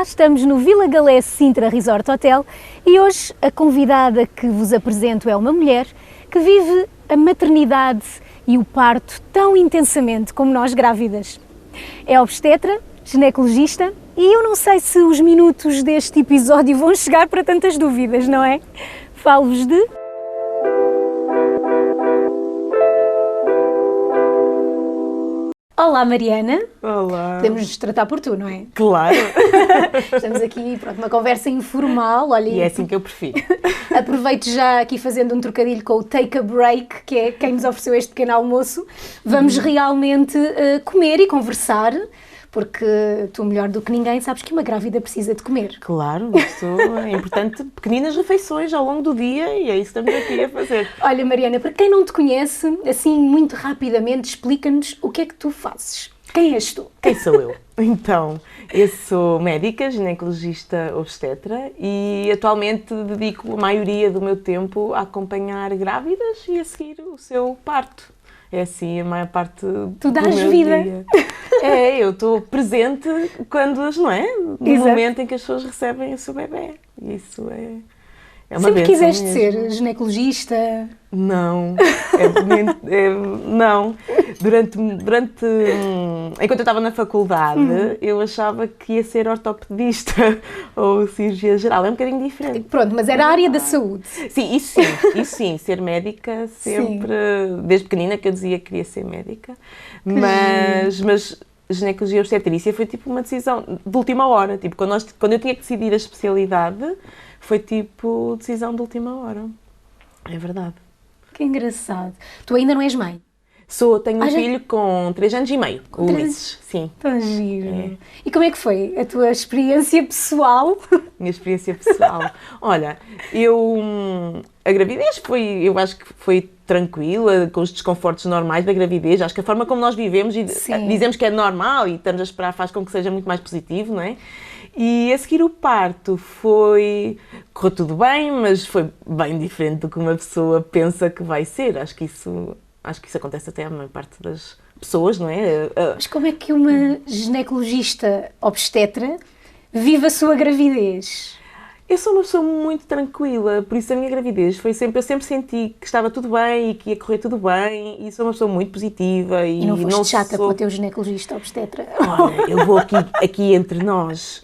estamos no Vila Galé Sintra Resort Hotel e hoje a convidada que vos apresento é uma mulher que vive a maternidade e o parto tão intensamente como nós grávidas. É obstetra, ginecologista e eu não sei se os minutos deste episódio vão chegar para tantas dúvidas, não é? Falo-vos de... Olá Mariana. Olá. Podemos nos tratar por tu, não é? Claro. Estamos aqui, pronto, uma conversa informal. Olha, E é assim que eu prefiro. Aproveito já aqui fazendo um trocadilho com o Take a Break, que é quem nos ofereceu este pequeno almoço. Vamos realmente comer e conversar, porque tu melhor do que ninguém sabes que uma grávida precisa de comer. Claro, isso é importante. Pequeninas refeições ao longo do dia e é isso que estamos aqui a fazer. Olha Mariana, para quem não te conhece, assim muito rapidamente, explica-nos o que é que tu fazes. Quem és tu? Quem sou eu? Então, eu sou médica, ginecologista obstetra e atualmente dedico a maioria do meu tempo a acompanhar grávidas e a seguir o seu parto. É assim a maior parte tu do dás meu vida. Dia. É, eu estou presente quando, não é? No Exato. momento em que as pessoas recebem o seu bebê. E isso é uma Sempre bênção quiseste mesmo. ser ginecologista? Não, não. Enquanto eu estava na faculdade, eu achava que ia ser ortopedista ou cirurgia geral. É um bocadinho diferente. Pronto, mas era a área da saúde. Sim, isso sim, ser médica sempre, desde pequenina que eu dizia que queria ser médica, mas ginecologia e obstetrícia foi tipo uma decisão de última hora, tipo, quando eu tinha que decidir a especialidade, foi tipo decisão de última hora, é verdade. Que engraçado. Tu ainda não és mãe? Tenho um filho com 3 anos e meio, o Ulisses, sim. Tão giro. E como é que foi a tua experiência pessoal? Minha experiência pessoal. Olha, a gravidez eu acho que foi tranquila, com os desconfortos normais da gravidez. Acho que a forma como nós vivemos e dizemos que é normal e estamos a esperar faz com que seja muito mais positivo, não é? E a seguir o parto correu tudo bem, mas foi bem diferente do que uma pessoa pensa que vai ser. Acho que isso acontece até à maior parte das pessoas, não é? Mas como é que uma ginecologista obstetra vive a sua gravidez? Eu sou uma pessoa muito tranquila, por isso a minha gravidez eu sempre senti que estava tudo bem e que ia correr tudo bem e sou uma pessoa muito positiva. E não foste chata com o teu ginecologista obstetra? Olha, eu vou aqui entre nós.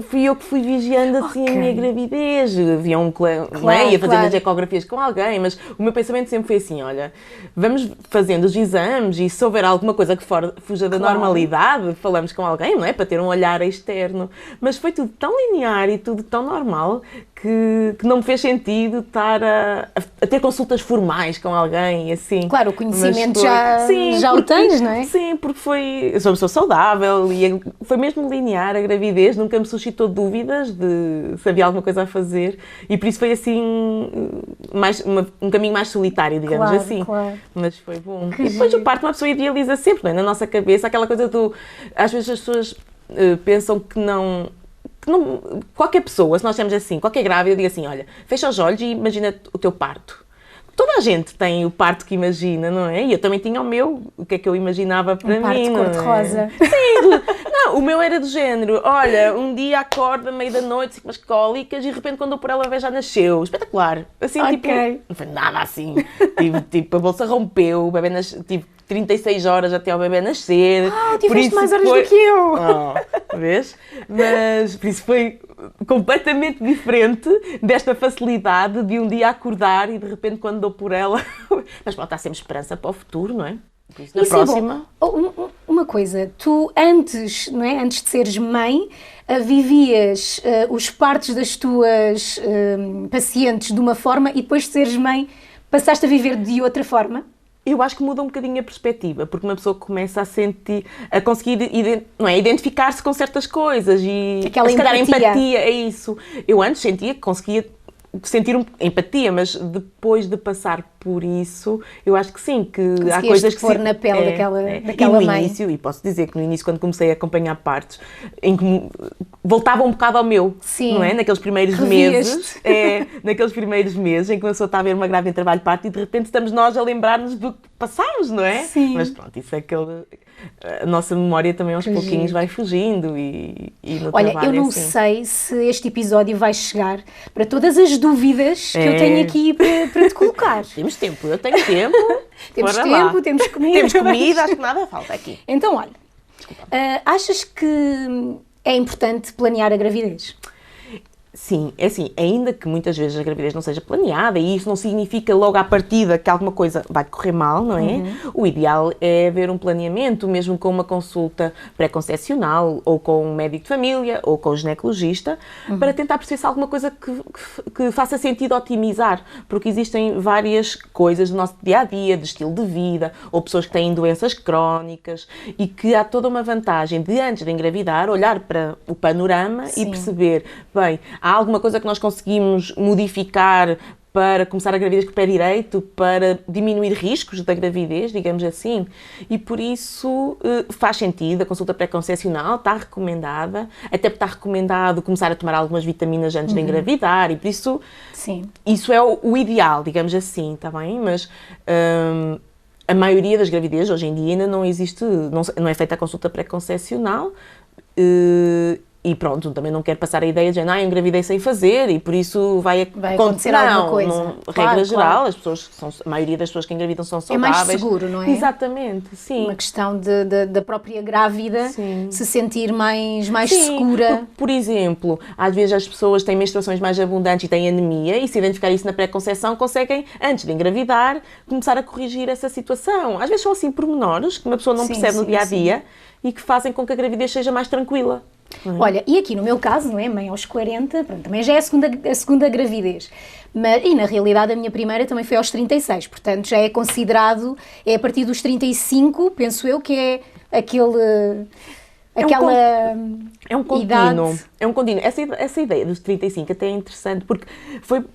Fui eu que fui vigiando assim a minha gravidez. Havia um colega, ia fazendo as ecografias com alguém, mas o meu pensamento sempre foi assim, olha, vamos fazendo os exames e se houver alguma coisa que fuja da normalidade, falamos com alguém, não é? Para ter um olhar externo. Mas foi tudo tão linear e tudo tão normal que não me fez sentido estar a ter consultas formais com alguém e assim. Claro, o conhecimento já o tens, não é? Sim, porque eu sou uma pessoa saudável e foi mesmo linear a gravidez, nunca me suscitou dúvidas de se havia alguma coisa a fazer e por isso foi assim um caminho mais solitário, digamos assim. Claro. Mas foi bom. E depois o parto uma pessoa idealiza sempre, não é? Na nossa cabeça, aquela coisa às vezes as pessoas pensam que não, qualquer pessoa, se nós temos assim, qualquer grávida, diga assim, olha, fecha os olhos e imagina o teu parto. Toda a gente tem o parto que imagina, não é? E eu também tinha o meu, o que é que eu imaginava para mim, não é? Cor-de-rosa. Sim, não, o meu era do género, olha, um dia acorda, meio da noite, com umas cólicas e de repente quando eu por ela, a bebé já nasceu. Espetacular. Assim, tipo, não foi nada assim. Tipo, a bolsa rompeu, o bebé tive 36 horas até o bebé nascer. Tiveste mais horas do que eu. Vês? Mas por isso foi completamente diferente desta facilidade de um dia acordar e de repente quando dou por ela... Mas pronto, há sempre esperança para o futuro, não é? Por isso, na próxima... É bom. Uma coisa, tu antes, não é? Antes de seres mãe, vivias os partos das tuas pacientes de uma forma e depois de seres mãe passaste a viver de outra forma? Eu acho que muda um bocadinho a perspectiva, porque uma pessoa começa a conseguir identificar-se com certas coisas e aquela empatia, é isso. Eu antes sentia que conseguia sentir empatia, mas depois de passar por isso, eu acho que sim, que há coisas que pôr na pele daquela mãe. Início, e posso dizer que no início, quando comecei a acompanhar partos, em que voltava um bocado ao meu, sim. Não é? Naqueles primeiros meses, naqueles primeiros meses em que uma pessoa está a ver uma grávida em trabalho de parto e de repente estamos nós a lembrar-nos do que passámos, não é? Sim. Mas pronto, isso é a nossa memória também aos pouquinhos vai fugindo e no trabalho eu não assim. sei se este episódio vai chegar para todas as dúvidas que eu tenho aqui para te colocar. Temos tempo, eu tenho tempo. Temos Bora tempo, lá. temos comida. Temos comida, acho que nada falta aqui. Então, olha, achas que é importante planear a gravidez? Sim, é assim, ainda que muitas vezes a gravidez não seja planeada e isso não significa logo à partida que alguma coisa vai correr mal, não é? O ideal é haver um planeamento, mesmo com uma consulta pré-concepcional ou com um médico de família ou com um ginecologista, para tentar perceber se há alguma coisa que faça sentido otimizar, porque existem várias coisas do nosso dia-a-dia, de estilo de vida, ou pessoas que têm doenças crónicas e que há toda uma vantagem de, antes de engravidar, olhar para o panorama e perceber, bem, há alguma coisa que nós conseguimos modificar para começar a gravidez com o pé direito, para diminuir riscos da gravidez, digamos assim, e por isso faz sentido, a consulta pré-concepcional está recomendada, até porque está recomendado começar a tomar algumas vitaminas antes de engravidar, e por isso, isso é o ideal, digamos assim, está bem? Mas a maioria das gravidezes hoje em dia ainda não existe, não é feita a consulta pré-concepcional, e pronto, também não quero passar a ideia de eu engravidei sem fazer e por isso vai acontecer alguma coisa. Regra geral, as pessoas, a maioria das pessoas que engravidam são saudáveis. É mais seguro, não é? Exatamente, sim. Uma questão da própria grávida se sentir mais segura. Por exemplo, às vezes as pessoas têm menstruações mais abundantes e têm anemia e se identificar isso na pré-conceição conseguem, antes de engravidar, começar a corrigir essa situação. Às vezes são assim pormenores que uma pessoa não percebe no dia-a-dia e que fazem com que a gravidez seja mais tranquila. Olha, e aqui no meu caso, não é? Mãe aos 40, pronto, também já é a segunda gravidez. E na realidade a minha primeira também foi aos 36, portanto já é considerado, é a partir dos 35, penso eu, que é aquela é um contínuo. idade. É um contínuo. Essa ideia dos 35 até é interessante porque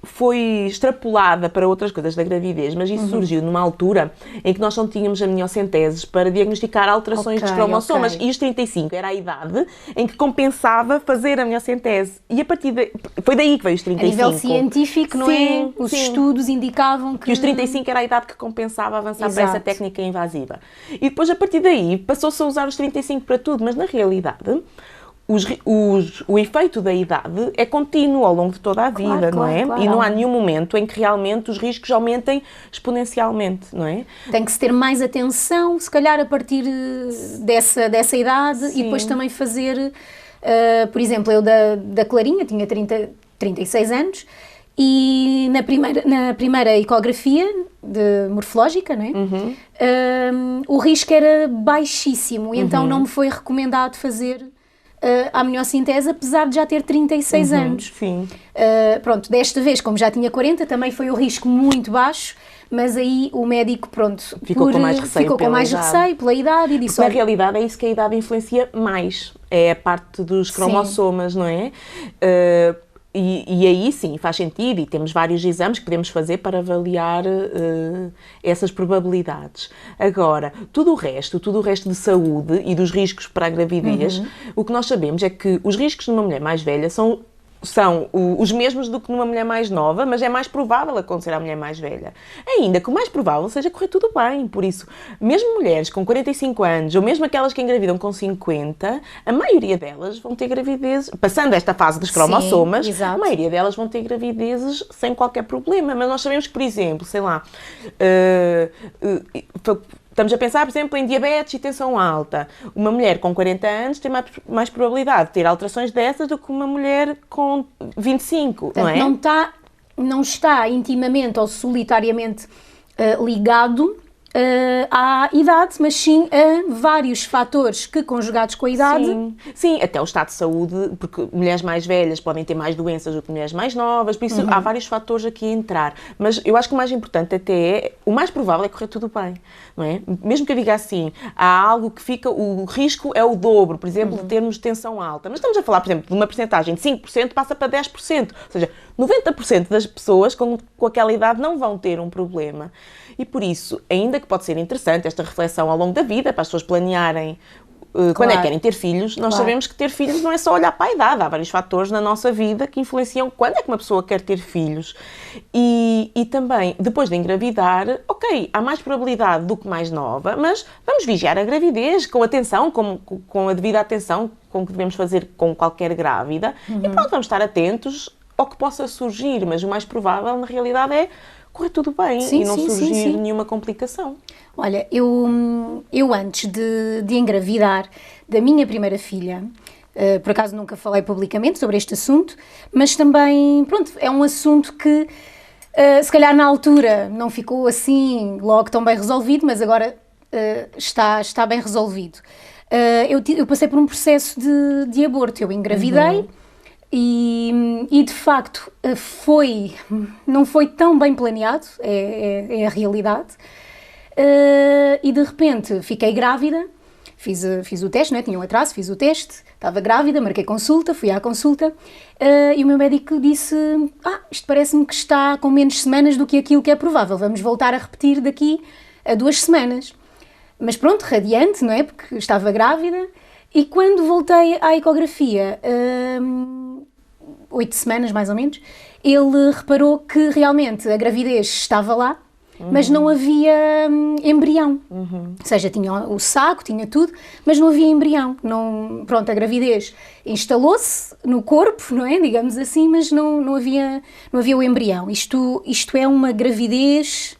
foi extrapolada para outras coisas da gravidez, mas isso surgiu numa altura em que nós não tínhamos amniocenteses para diagnosticar alterações dos cromossomas e os 35 era a idade em que compensava fazer a amniocentese. E a partir foi daí que veio os 35. A nível científico, não é? Os estudos indicavam que os 35 era a idade que compensava avançar para essa técnica invasiva. E depois, a partir daí, passou-se a usar os 35 para tudo, mas na realidade o efeito da idade é contínuo ao longo de toda a vida, não é? Claro. E não há nenhum momento em que realmente os riscos aumentem exponencialmente, não é? Tem que se ter mais atenção, se calhar a partir dessa idade e depois também fazer, por exemplo, eu da Clarinha tinha 36 anos e na primeira ecografia morfológica, não é? O risco era baixíssimo e então não me foi recomendado fazer a amniocentese, apesar de já ter 36 anos. Sim. Pronto, desta vez, como já tinha 40, também foi o risco muito baixo, mas aí o médico, pronto, ficou com mais receio pela idade e disse... Porque, na realidade, é isso que a idade influencia mais. É a parte dos cromossomas, não é? E aí sim, faz sentido e temos vários exames que podemos fazer para avaliar essas probabilidades. Agora, tudo o resto de saúde e dos riscos para a gravidez, o que nós sabemos é que os riscos numa mulher mais velha são os mesmos do que numa mulher mais nova, mas é mais provável acontecer à mulher mais velha. Ainda que o mais provável seja correr tudo bem. Por isso, mesmo mulheres com 45 anos, ou mesmo aquelas que engravidam com 50, a maioria delas vão ter gravidezes, passando esta fase dos cromossomas, a maioria delas vão ter gravidezes sem qualquer problema. Mas nós sabemos que, por exemplo, sei lá... Estamos a pensar, por exemplo, em diabetes e tensão alta. Uma mulher com 40 anos tem mais probabilidade de ter alterações dessas do que uma mulher com 25, portanto, não é? Não está intimamente ou solitariamente ligado à idade, mas sim a vários fatores que, conjugados com a idade... Sim, até o estado de saúde, porque mulheres mais velhas podem ter mais doenças do que mulheres mais novas, por isso há vários fatores aqui a entrar. Mas eu acho que o mais importante até o mais provável é correr tudo bem, não é? Mesmo que eu diga assim, há algo que fica, o risco é o dobro, por exemplo, de termos tensão alta. Mas estamos a falar, por exemplo, de uma percentagem de 5% passa para 10%, ou seja, 90% das pessoas com aquela idade não vão ter um problema. E por isso, ainda que pode ser interessante esta reflexão ao longo da vida, para as pessoas planearem quando é que querem ter filhos, nós sabemos que ter filhos não é só olhar para a idade, há vários fatores na nossa vida que influenciam quando é que uma pessoa quer ter filhos. E também, depois de engravidar, ok, há mais probabilidade do que mais nova, mas vamos vigiar a gravidez com atenção, com a devida atenção com que devemos fazer com qualquer grávida, e pronto, vamos estar atentos ao que possa surgir, mas o mais provável, na realidade, é correr tudo bem e não surgir nenhuma complicação. Olha, eu antes de engravidar da minha primeira filha, por acaso nunca falei publicamente sobre este assunto, mas também, pronto, é um assunto que se calhar na altura não ficou assim logo tão bem resolvido, mas agora está bem resolvido. Eu passei por um processo de aborto, eu engravidei e de facto não foi tão bem planeado, é a realidade, e de repente fiquei grávida, fiz o teste, não é? Tinha um atraso, fiz o teste, estava grávida, marquei consulta, fui à consulta e o meu médico disse, isto parece-me que está com menos semanas do que aquilo que é provável, vamos voltar a repetir daqui a 2 semanas. Mas pronto, radiante, não é? Porque estava grávida. E quando voltei à ecografia, 8 semanas mais ou menos, ele reparou que realmente a gravidez estava lá, mas não havia embrião. Ou seja, tinha o saco, tinha tudo, mas não havia embrião. Pronto, a gravidez instalou-se no corpo, não é? Digamos assim, mas não havia o embrião. Isto é uma gravidez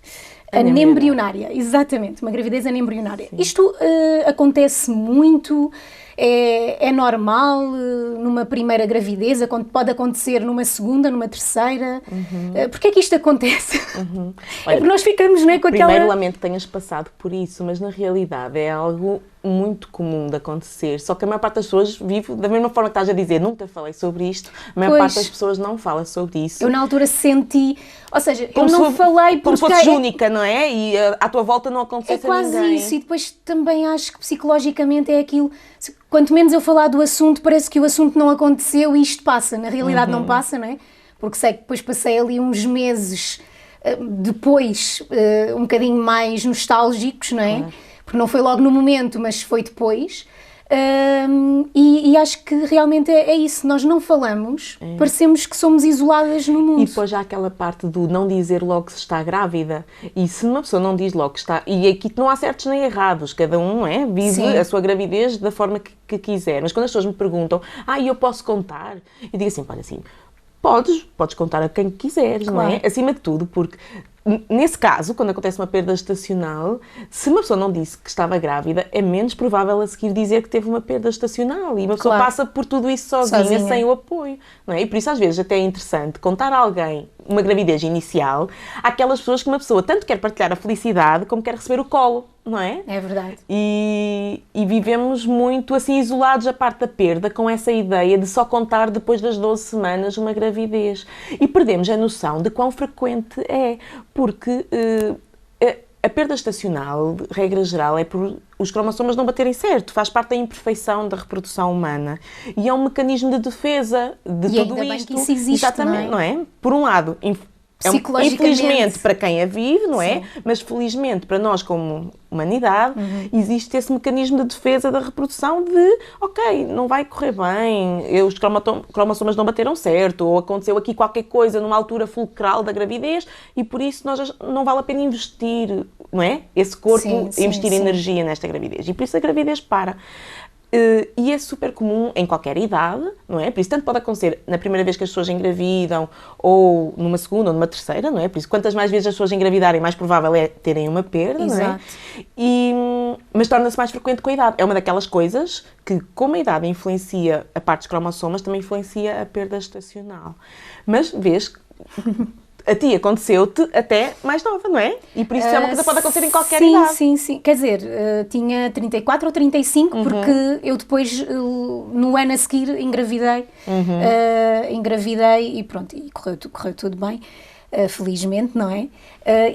anembrionária, exatamente, uma gravidez anembrionária. Sim. Isto acontece muito, é normal numa primeira gravidez, pode acontecer numa segunda, numa terceira. Porquê é que isto acontece? Olha, porque nós ficamos, não é, com aquela... Primeiro lamento que tenhas passado por isso, mas na realidade é algo muito comum de acontecer, só que a maior parte das pessoas vive da mesma forma que estás a dizer, nunca falei sobre isto, a maior parte das pessoas não fala sobre isso. Eu na altura senti, ou seja, eu não falei porque... Como se fosses única, não é? E à tua volta não acontece a ninguém. É quase isso, e depois também acho que psicologicamente é aquilo, quanto menos eu falar do assunto, parece que o assunto não aconteceu e isto passa, na realidade não passa, não é? Porque sei que depois passei ali uns meses depois, um bocadinho mais nostálgicos, não é? Claro. Porque não foi logo no momento, mas foi depois. E acho que realmente é isso, nós não falamos, parecemos que somos isoladas no mundo. E depois já aquela parte do não dizer logo se está grávida, e se uma pessoa não diz logo que está, e aqui não há certos nem errados, cada um vive a sua gravidez da forma que quiser, mas quando as pessoas me perguntam, eu posso contar? Eu digo assim, olha assim, podes contar a quem quiseres, claro. Não é? Acima de tudo, porque nesse caso, quando acontece uma perda gestacional, se uma pessoa não disse que estava grávida, é menos provável a seguir dizer que teve uma perda gestacional e uma pessoa passa por tudo isso sozinha, sem o apoio, não é? E por isso às vezes até é interessante contar a alguém uma gravidez inicial, àquelas pessoas que uma pessoa tanto quer partilhar a felicidade como quer receber o colo, não é? É verdade. E vivemos muito assim isolados a parte da perda com essa ideia de só contar depois das 12 semanas uma gravidez. E perdemos a noção de quão frequente é, porque a perda gestacional, regra geral, é por os cromossomas não baterem certo, faz parte da imperfeição da reprodução humana e é um mecanismo de defesa de e tudo ainda isto. Bem que isso existe, exatamente, não é? Por um lado, infelizmente para quem a vive, não é? Mas felizmente para nós como humanidade, existe esse mecanismo de defesa da reprodução de, ok, não vai correr bem, os cromossomas não bateram certo, ou aconteceu aqui qualquer coisa numa altura fulcral da gravidez e por isso não vale a pena investir, não é? Esse corpo, investir energia nesta gravidez. E por isso a gravidez para. E é super comum em qualquer idade, não é? Por isso tanto pode acontecer na primeira vez que as pessoas engravidam ou numa segunda ou numa terceira, não é? Por isso quantas mais vezes as pessoas engravidarem, mais provável é terem uma perda, Exato. Não é? Mas torna-se mais frequente com a idade. É uma daquelas coisas que, como a idade influencia a parte dos cromossomas, também influencia a perda gestacional. Mas vês... A ti aconteceu-te até mais nova, não é? E por isso é uma coisa que pode acontecer em qualquer idade. Sim. Quer dizer, tinha 34 ou 35, porque eu depois, no ano a seguir, engravidei. Engravidei e pronto, e correu tudo bem, felizmente, não é?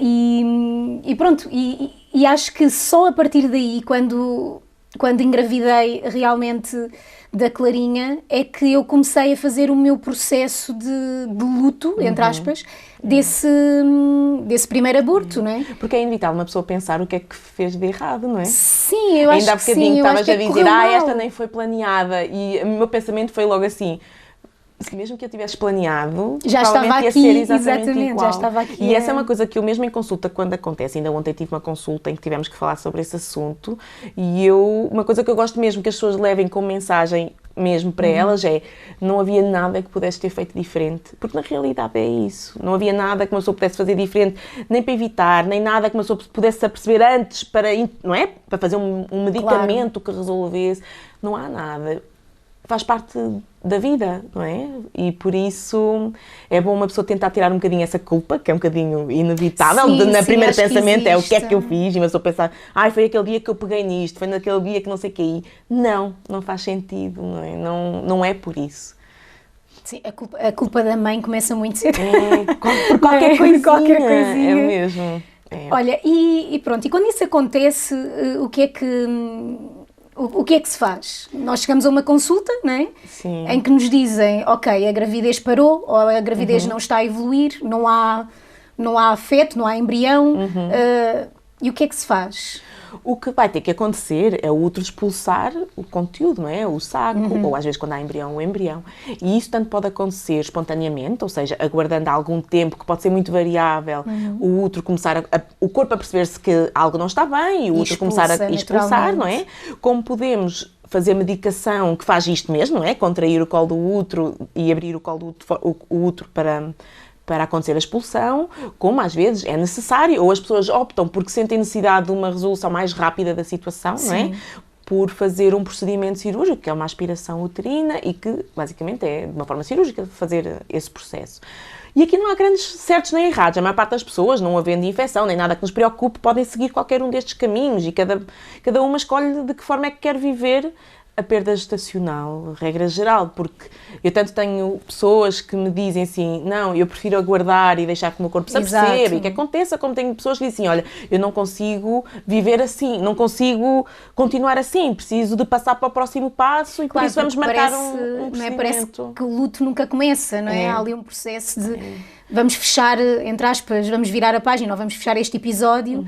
E pronto, e acho que só a partir daí, quando quando engravidei realmente da Clarinha, é que eu comecei a fazer o meu processo de luto, entre aspas, desse primeiro aborto, não é? Porque é inevitável uma pessoa pensar o que é que fez de errado, não é? Sim, eu acho que sim. Ainda há bocadinho estavas a dizer, mal. esta nem foi planeada, e o meu pensamento foi logo assim, se mesmo que eu tivesse planeado, já estava aqui, ia ser exatamente igual. Já estava aqui. E essa é uma coisa que eu mesmo em consulta, quando acontece, ainda ontem tive uma consulta em que tivemos que falar sobre esse assunto, e uma coisa que eu gosto mesmo que as pessoas levem como mensagem mesmo para elas é, não havia nada que pudesse ter feito diferente, porque na realidade é isso, não havia nada que uma pessoa pudesse fazer diferente, nem para evitar, nem nada que uma pessoa pudesse se aperceber antes, não é? Para fazer um medicamento que resolvesse, não há nada. Faz parte da vida, não é? E por isso é bom uma pessoa tentar tirar um bocadinho essa culpa, que é um bocadinho inevitável. Na primeiro pensamento é o que é que eu fiz, e uma pessoa pensar, foi aquele dia que eu peguei nisto, foi naquele dia que não sei o que aí. Não faz sentido, não é? Não é por isso. Sim, a culpa da mãe começa muito cedo. Por qualquer coisinha. É mesmo. Olha, e pronto, e quando isso acontece, o que é que se faz? Nós chegamos a uma consulta, não é? Sim. Em que nos dizem, ok, a gravidez parou, ou a gravidez não está a evoluir, não há feto, não há embrião, e o que é que se faz? O que vai ter que acontecer é o útero expulsar o conteúdo, não é? O saco, ou às vezes quando há embrião, o embrião. E isso tanto pode acontecer espontaneamente, ou seja, aguardando algum tempo, que pode ser muito variável, o útero começar o corpo a perceber-se que algo não está bem, e o útero começar a expulsar, não é? Como podemos fazer medicação que faz isto mesmo, não é? Contrair o colo do útero e abrir o colo do útero para acontecer a expulsão, como às vezes é necessário, ou as pessoas optam porque sentem necessidade de uma resolução mais rápida da situação, não é? Por fazer um procedimento cirúrgico, que é uma aspiração uterina e que basicamente é de uma forma cirúrgica fazer esse processo. E aqui não há grandes certos nem errados, a maior parte das pessoas, não havendo infecção nem nada que nos preocupe, podem seguir qualquer um destes caminhos e cada uma escolhe de que forma é que quer viver a perda gestacional, regra geral, porque eu tanto tenho pessoas que me dizem assim, não, eu prefiro aguardar e deixar que o meu corpo se aperceba e que aconteça, como tenho pessoas que dizem, olha, eu não consigo viver assim, não consigo continuar assim, preciso de passar para o próximo passo e por isso vamos marcar um procedimento. Não é? Parece que o luto nunca começa, não é? Há ali um processo de vamos fechar, entre aspas, vamos virar a página ou vamos fechar este episódio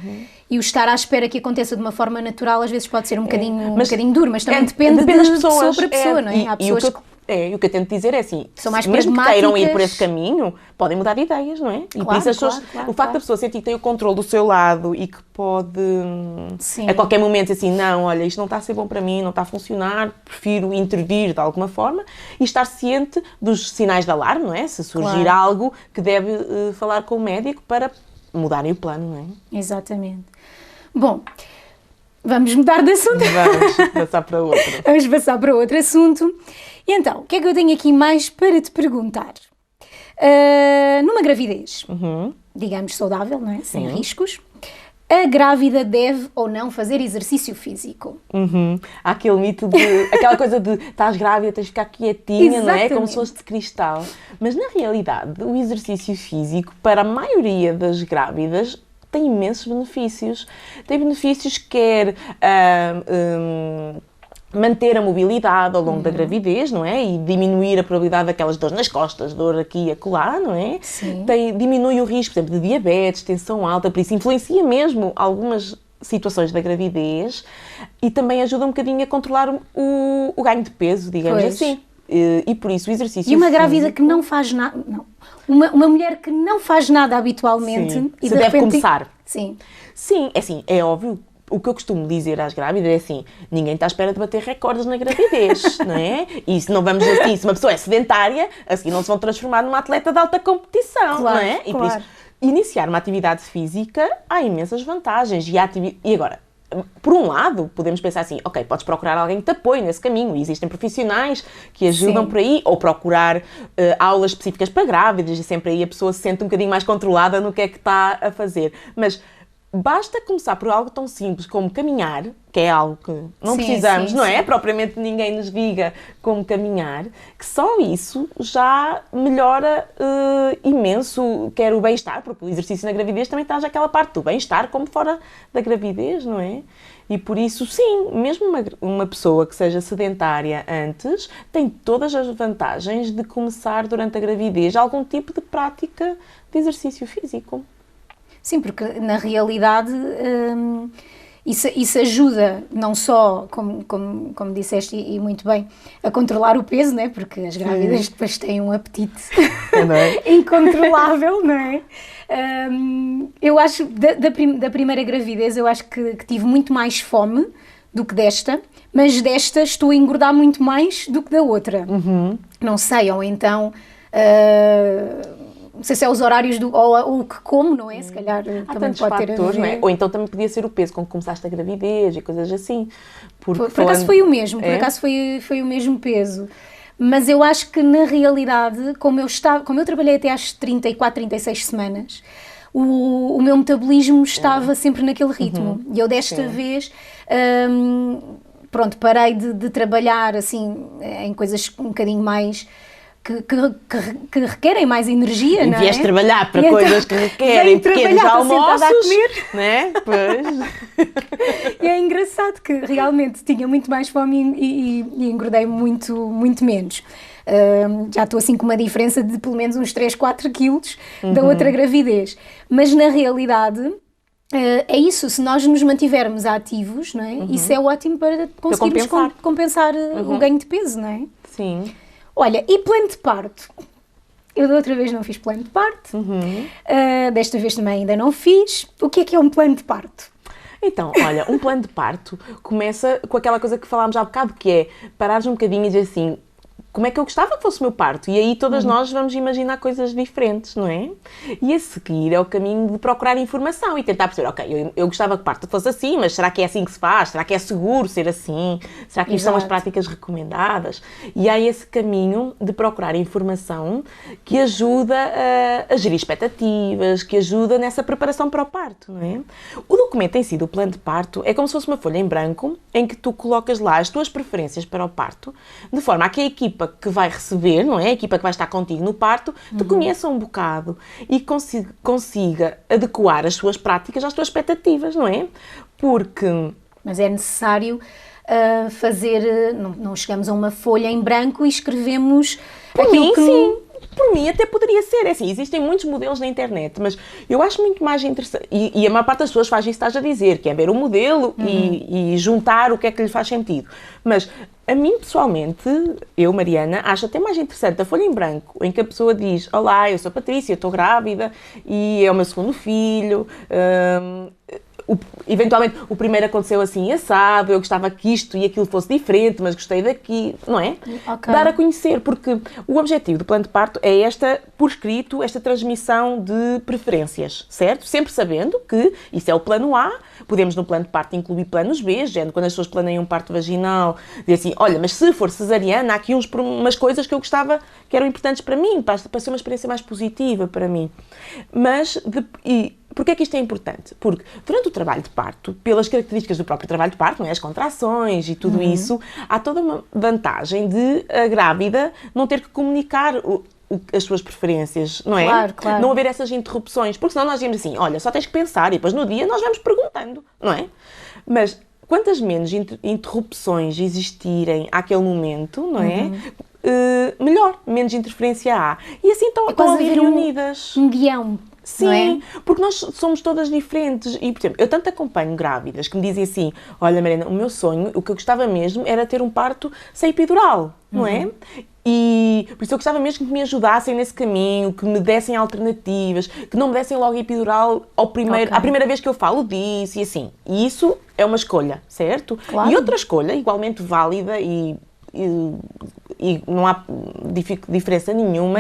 e o estar à espera que aconteça de uma forma natural às vezes pode ser um bocadinho duro, mas também depende das pessoas, de pessoa para pessoa, não é? Há pessoas o que eu tento dizer é assim, são mais mesmo que queiram ir por esse caminho, podem mudar de ideias, não é? E por isso as pessoas, o facto da pessoa sentir que tem o controle do seu lado e que pode a qualquer momento assim, não, olha, isto não está a ser bom para mim, não está a funcionar, prefiro intervir de alguma forma e estar ciente dos sinais de alarme, não é? Se surgir algo que deve falar com o médico para mudarem o plano, não é? Exatamente. Bom, vamos mudar de assunto. Vamos passar para outro. Vamos passar para outro assunto. E então, o que é que eu tenho aqui mais para te perguntar? Numa gravidez, digamos saudável, não é? Sem riscos, a grávida deve ou não fazer exercício físico? Há aquele mito aquela coisa de estás grávida, tens de ficar quietinha, não é? Como se fosse de cristal. Mas na realidade, o exercício físico, para a maioria das grávidas, tem imensos benefícios. Tem benefícios quer manter a mobilidade ao longo da gravidez, não é? E diminuir a probabilidade daquelas dores nas costas, dor aqui e acolá, não é? Sim. Diminui o risco, por exemplo, de diabetes, tensão alta, por isso influencia mesmo algumas situações da gravidez e também ajuda um bocadinho a controlar o ganho de peso, digamos assim. E por isso o exercício E uma físico, grávida que não faz nada... Uma mulher que não faz nada habitualmente... E se deve começar. Sim, é assim, é óbvio. O que eu costumo dizer às grávidas é assim, ninguém está à espera de bater recordes na gravidez, não é? E se não vamos assim, se uma pessoa é sedentária, a seguir não se vão transformar numa atleta de alta competição, não é? E por isso, iniciar uma atividade física, há imensas vantagens. E agora, por um lado, podemos pensar assim, ok, podes procurar alguém que te apoie nesse caminho, existem profissionais que ajudam por aí, ou procurar aulas específicas para grávidas, e sempre aí a pessoa se sente um bocadinho mais controlada no que é que está a fazer. Mas basta começar por algo tão simples como caminhar, que é algo que não precisamos, não é? Propriamente ninguém nos diga como caminhar, que só isso já melhora imenso, quer o bem-estar, porque o exercício na gravidez também traz aquela parte do bem-estar como fora da gravidez, não é? E por isso, sim, mesmo uma pessoa que seja sedentária antes, tem todas as vantagens de começar durante a gravidez algum tipo de prática de exercício físico. Sim, porque na realidade isso ajuda não só, como disseste e muito bem, a controlar o peso, não é? Porque as grávidas depois têm um apetite incontrolável, não é? Eu acho, da primeira gravidez, eu acho que tive muito mais fome do que desta, mas desta estou a engordar muito mais do que da outra. Não sei, ou então... não sei se é os horários ou o que como, não é? Se calhar também pode ter a ver. Não é? Ou então também podia ser o peso com que começaste a gravidez e coisas assim. Por acaso foi o mesmo, por acaso foi o mesmo peso. Mas eu acho que na realidade, como eu trabalhei até às 34, 36 semanas, o meu metabolismo estava sempre naquele ritmo. E eu desta vez... pronto, parei de trabalhar assim em coisas um bocadinho mais que requerem mais energia, não é? Vieste trabalhar para coisas que requerem pequenos almoços, não é? Pois. E é engraçado que realmente tinha muito mais fome e engordei muito, muito menos. Já estou assim com uma diferença de pelo menos uns 3, 4 quilos da outra gravidez. Mas na realidade... é isso, se nós nos mantivermos ativos, não é? Isso é ótimo para conseguirmos compensar o ganho de peso, não é? Sim. Olha, e plano de parto? Eu da outra vez não fiz plano de parto, desta vez também ainda não fiz. O que é um plano de parto? Então, olha, um plano de parto começa com aquela coisa que falámos há bocado, que é parares um bocadinho e dizer assim... Como é que eu gostava que fosse o meu parto? E aí todas nós vamos imaginar coisas diferentes, não é? E a seguir é o caminho de procurar informação e tentar perceber, ok, eu gostava que o parto fosse assim, mas será que é assim que se faz? Será que é seguro ser assim? Será que isto são as práticas recomendadas? E há esse caminho de procurar informação que ajuda a gerir expectativas, que ajuda nessa preparação para o parto, não é? O documento em si do plano de parto é como se fosse uma folha em branco em que tu colocas lá as tuas preferências para o parto, de forma a que a equipa que vai receber, não é? A equipa que vai estar contigo no parto, te conheça um bocado e consiga adequar as suas práticas às tuas expectativas, não é? Porque... Mas é necessário fazer... Não chegamos a uma folha em branco e escrevemos aquilo que... Sim. Por mim até poderia ser, é assim, existem muitos modelos na internet, mas eu acho muito mais interessante, e a maior parte das pessoas faz isso que estás a dizer, que é ver o modelo e juntar o que é que lhe faz sentido. Mas a mim, pessoalmente, eu, Mariana, acho até mais interessante a folha em branco, em que a pessoa diz, olá, eu sou Patrícia, estou grávida e é o meu segundo filho, eventualmente o primeiro aconteceu assim assado, eu gostava que isto e aquilo fosse diferente, mas gostei daqui, não é? Okay. Dar a conhecer, porque o objetivo do plano de parto é por escrito, esta transmissão de preferências, certo? Sempre sabendo que isso é o plano A, podemos no plano de parto incluir planos B, género, quando as pessoas planeiam um parto vaginal, dizer assim, olha, mas se for cesariana, há aqui umas coisas que eu gostava que eram importantes para mim, para ser uma experiência mais positiva para mim. Mas, porquê é que isto é importante? Porque durante o trabalho de parto, pelas características do próprio trabalho de parto, não é? As contrações e tudo isso, há toda uma vantagem de a grávida não ter que comunicar as suas preferências, não é? Claro. Não haver essas interrupções, porque senão nós dizemos assim, olha, só tens que pensar e depois no dia nós vamos perguntando, não é? Mas quantas menos interrupções existirem àquele momento, não é? Melhor, menos interferência há. E assim estão ali reunidas. Um guião. Sim, porque nós somos todas diferentes e, por exemplo, eu tanto acompanho grávidas que me dizem assim, olha Mariana, o meu sonho, o que eu gostava mesmo era ter um parto sem epidural, não é? E por isso eu gostava mesmo que me ajudassem nesse caminho, que me dessem alternativas, que não me dessem logo epidural à primeira vez que eu falo disso e assim. E isso é uma escolha, certo? Claro. E outra escolha, igualmente válida e não há diferença nenhuma,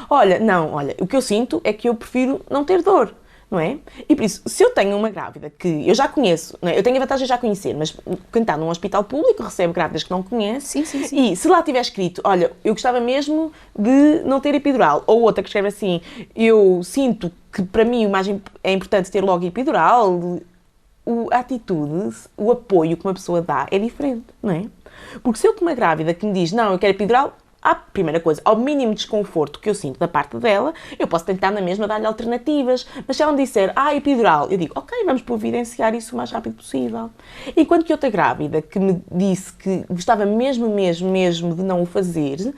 olha, o que eu sinto é que eu prefiro não ter dor, não é? E por isso, se eu tenho uma grávida que eu já conheço, não é? Eu tenho a vantagem de já conhecer, mas quem está num hospital público recebe grávidas que não conhece, sim. E se lá tiver escrito, olha, eu gostava mesmo de não ter epidural, ou outra que escreve assim, eu sinto que para mim o mais é importante ter logo epidural, a atitude, o apoio que uma pessoa dá é diferente, não é? Porque se eu com uma grávida que me diz, não, eu quero epidural, a primeira coisa, ao mínimo desconforto que eu sinto da parte dela, eu posso tentar na mesma dar-lhe alternativas, mas se ela me disser, epidural, eu digo, ok, vamos providenciar isso o mais rápido possível. Enquanto que outra grávida que me disse que gostava mesmo de não o fazer,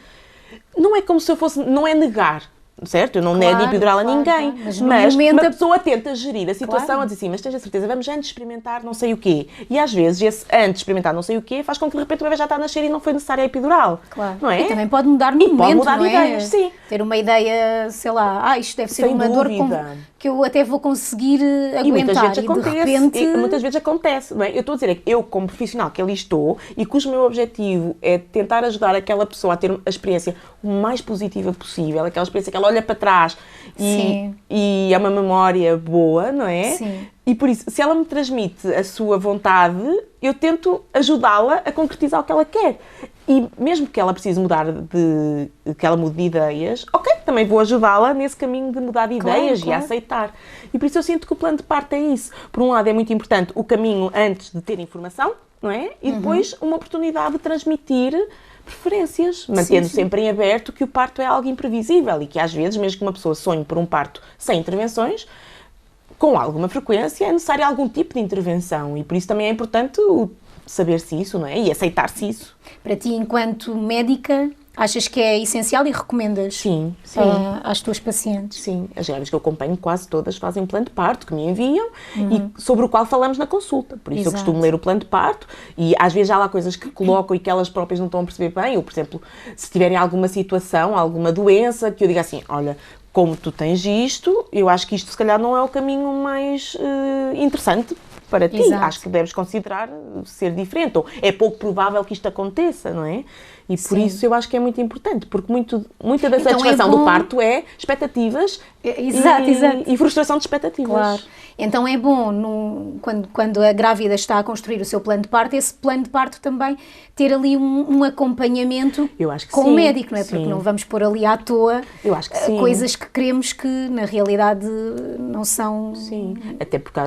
não é como se eu fosse, não é negar, certo? Eu não nego epidural a ninguém, mas uma pessoa tenta gerir a situação a dizer assim, mas tens a certeza, vamos antes experimentar não sei o quê. E às vezes esse antes de experimentar não sei o quê faz com que de repente o bebê já está a nascer e não foi necessária a epidural. Claro. Não é? E também pode mudar no momento, pode mudar não ideias, é? sim. Ter uma ideia, sei lá, isto deve ser Sem uma dúvida. dor que eu até vou conseguir aguentar. E muitas vezes de repente... muitas vezes acontece, não é? Eu estou a dizer que eu, como profissional que ali estou e cujo meu objetivo é tentar ajudar aquela pessoa a ter a experiência o mais positiva possível, aquela experiência que ela olha para trás e é uma memória boa, não é? Sim. E por isso, se ela me transmite a sua vontade, eu tento ajudá-la a concretizar o que ela quer. E mesmo que ela precise que ela mude de ideias, ok, também vou ajudá-la nesse caminho de mudar de ideias e a aceitar. E por isso eu sinto que o plano de parto é isso. Por um lado é muito importante o caminho antes de ter informação, não é? E depois uma oportunidade de transmitir preferências, mantendo sempre em aberto que o parto é algo imprevisível e que às vezes, mesmo que uma pessoa sonhe por um parto sem intervenções, com alguma frequência é necessário algum tipo de intervenção e por isso também é importante saber-se isso, não é? E aceitar-se isso. Para ti, enquanto médica, achas que é essencial e recomendas? Sim. Às tuas pacientes? Sim, as grávidas que eu acompanho quase todas fazem um plano de parto que me enviam e sobre o qual falamos na consulta. Por isso eu costumo ler o plano de parto e às vezes há lá coisas que colocam e que elas próprias não estão a perceber bem. Ou, por exemplo, se tiverem alguma situação, alguma doença, que eu diga assim, olha, como tu tens isto, eu acho que isto se calhar não é o caminho mais interessante para ti. Exato. Acho que deves considerar ser diferente. Ou é pouco provável que isto aconteça, não é? E por isso eu acho que é muito importante, porque muita da satisfação do parto é expectativas e frustração de expectativas. Claro. Então é bom, quando a grávida está a construir o seu plano de parto, esse plano de parto também ter ali um acompanhamento com o médico, não é? Porque não vamos pôr ali à toa coisas que queremos que na realidade não são... Sim, até porque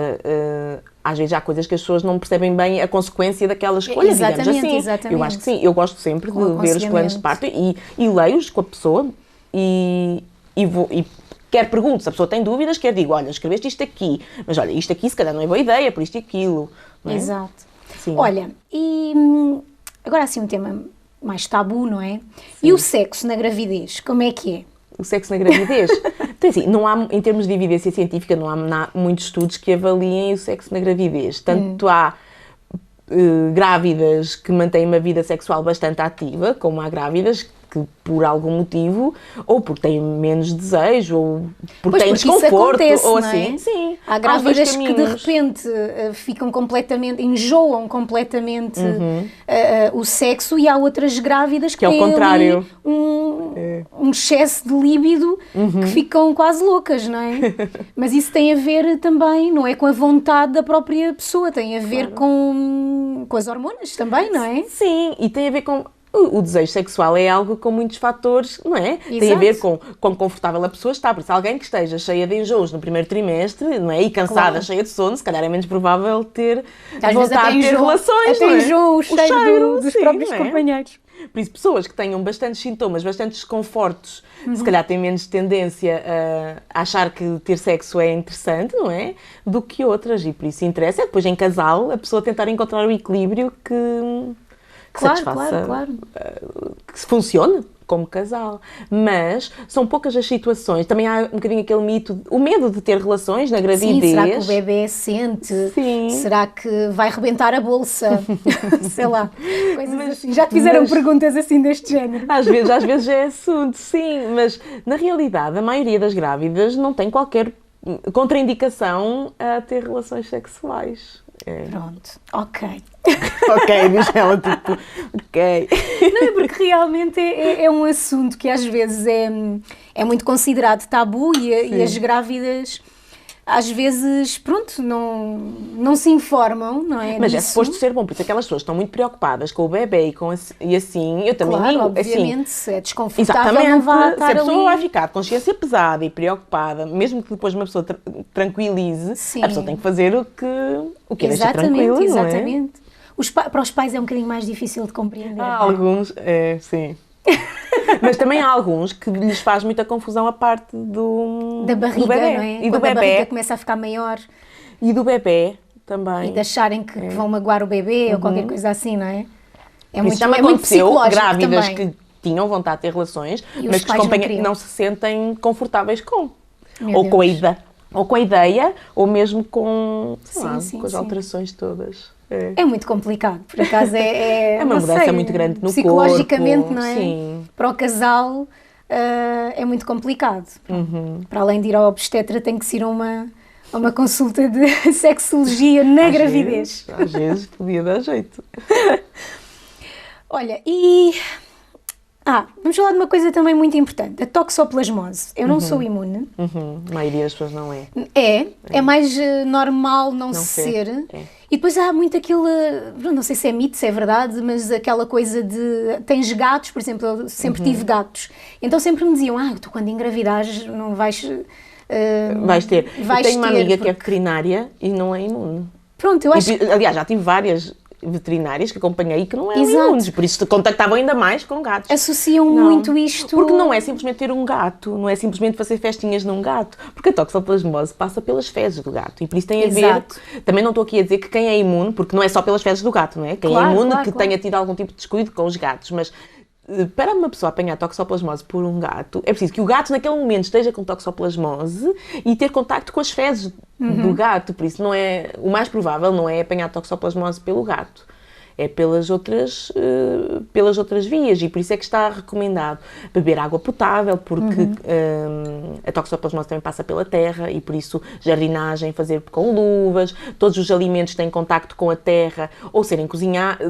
às vezes há coisas que as pessoas não percebem bem a consequência daquela escolha, digamos assim. Exatamente. Eu acho que sim, eu gosto sempre de ver os planos de parto e leio-os com a pessoa e quer pergunto, se a pessoa tem dúvidas, quer digo, olha, escreveste isto aqui, mas olha, isto aqui se calhar não é boa ideia, por isto e aquilo. Não é? Exato. Sim. Olha, e agora assim um tema mais tabu, não é? Sim. E o sexo na gravidez, como é que é? O sexo na gravidez? Então, assim, não há, em termos de evidência científica, não há muitos estudos que avaliem o sexo na gravidez. Tanto há grávidas que mantêm uma vida sexual bastante ativa, como há grávidas que por algum motivo, ou porque têm menos desejo, ou porque têm desconforto, acontece, ou assim. Não é? Sim. Há grávidas que de repente ficam completamente, enjoam completamente o sexo, e há outras grávidas que é o contrário. Um excesso de líbido que ficam quase loucas, não é? Mas isso tem a ver também, não é com a vontade da própria pessoa, tem a ver com as hormonas também, não é? Sim, e tem a ver com... O desejo sexual é algo com muitos fatores, não é? Exato. Tem a ver com quão confortável a pessoa está. Por isso, alguém que esteja cheia de enjoos no primeiro trimestre, não é? E cansada, cheia de sono, se calhar é menos provável ter vontade de ter relações, não é? Enjoo, o cheiro dos próprios companheiros. Por isso, pessoas que tenham bastantes sintomas, bastantes desconfortos, se calhar têm menos tendência a achar que ter sexo é interessante, não é? Do que outras. E por isso interessa, depois em casal, a pessoa tentar encontrar o equilíbrio que satisfaça, que funcione como casal. Mas são poucas as situações. Também há um bocadinho aquele mito, o medo de ter relações na gravidez. Sim, será que o bebê sente? Sim. Será que vai rebentar a bolsa? Sei lá, coisas assim. Já te fizeram perguntas assim deste género? Às vezes é assunto, sim. Mas, na realidade, a maioria das grávidas não tem qualquer contraindicação a ter relações sexuais. Pronto, ok. Ok, diz ela, tipo, ok. Não, é porque realmente é um assunto que às vezes é muito considerado tabu e as grávidas às vezes, pronto, não se informam, não é? Mas é disso. suposto ser bom, porque aquelas pessoas estão muito preocupadas com o bebê e assim, eu também Claro, digo, obviamente, assim, se é desconfortável, exatamente, não vá se estar a pessoa ali. vai ficar de consciência pesada e preocupada, mesmo que depois uma pessoa tranquilize, Sim. a pessoa tem que fazer o que a deixa Exatamente, tranquila, não é? exatamente. Para os pais é um bocadinho mais difícil de compreender. Há não é? alguns, sim. Mas também há alguns que lhes faz muita confusão a parte Da barriga, do bebê. não é? E do Quando a barriga bebê. começa a ficar maior E do bebê também. e de acharem que vão magoar o bebê ou qualquer coisa assim, não é? É Isso já me muito aconteceu, psicológico grávidas também. que tinham vontade de ter relações, E mas os que pais não queriam. não se sentem confortáveis com. Meu Ou com a Deus. ideia. Ou com a ideia, ou mesmo com, sei lá, Sim, com as sim. alterações todas. É muito complicado, por acaso é É uma não mudança sei, muito grande no psicologicamente, corpo, não é? sim. Para o casal é muito complicado. Uhum. Para além de ir ao obstetra, tem que se ir a uma consulta de sexologia na gravidez. Às vezes podia dar jeito. Olha, vamos falar de uma coisa também muito importante, a toxoplasmose. Eu não sou imune. A maioria das pessoas não é. É mais normal não ser. ser. É. E depois há muito aquilo, não sei se é mito, se é verdade, mas aquela coisa de, tens gatos, por exemplo, eu sempre tive gatos, então sempre me diziam, tu quando engravidares não vais... Vais ter. vais Eu tenho uma ter, amiga que é porque- veterinária e não é imune. Pronto, eu acho E, aliás, já tive várias veterinárias que acompanhei e que não eram Exato. imunes, por isso te contactavam ainda mais com gatos. associam Não. muito isto... Porque não é simplesmente ter um gato, não é simplesmente fazer festinhas num gato, porque a toxoplasmose passa pelas fezes do gato e por isso tem a Exato. ver, também não estou aqui a dizer que quem é imune, porque não é só pelas fezes do gato, não é? Quem Claro, é imune claro, que claro. tenha tido algum tipo de descuido com os gatos, mas para uma pessoa apanhar toxoplasmose por um gato, é preciso que o gato naquele momento esteja com toxoplasmose e ter contacto com as fezes do gato, por isso não é, o mais provável não é apanhar toxoplasmose pelo gato. É pelas outras vias e por isso é que está recomendado beber água potável, porque a toxoplasmose também passa pela terra e por isso jardinagem, fazer com luvas, todos os alimentos que têm contacto com a terra ou serem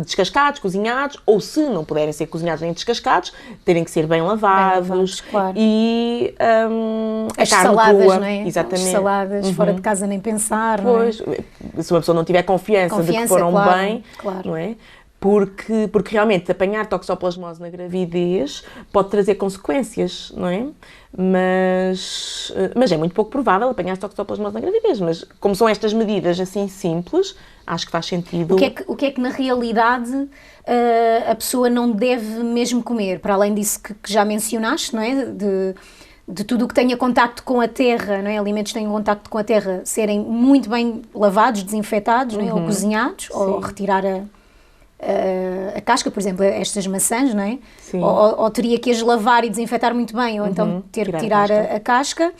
descascados, cozinhados, ou se não puderem ser cozinhados nem descascados, terem que ser bem lavados, claro. E As a carne saladas, crua, não é? exatamente. As saladas, fora de casa nem pensar, não é? Pois, se uma pessoa não tiver confiança de que Confiança, foram claro, bem, claro. não é? Porque realmente apanhar toxoplasmose na gravidez pode trazer consequências, não é? Mas é muito pouco provável apanhar toxoplasmose na gravidez, mas como são estas medidas assim simples, acho que faz sentido. O que é que na realidade a pessoa não deve mesmo comer? Para além disso que já mencionaste, não é? De tudo o que tenha contacto com a terra, não é? Alimentos que tenham contacto com a terra serem muito bem lavados, desinfetados, não é? Ou cozinhados, ou retirar a casca, por exemplo, estas maçãs, não é? Sim. Ou teria que as lavar e desinfetar muito bem, ou então ter que tirar a casca.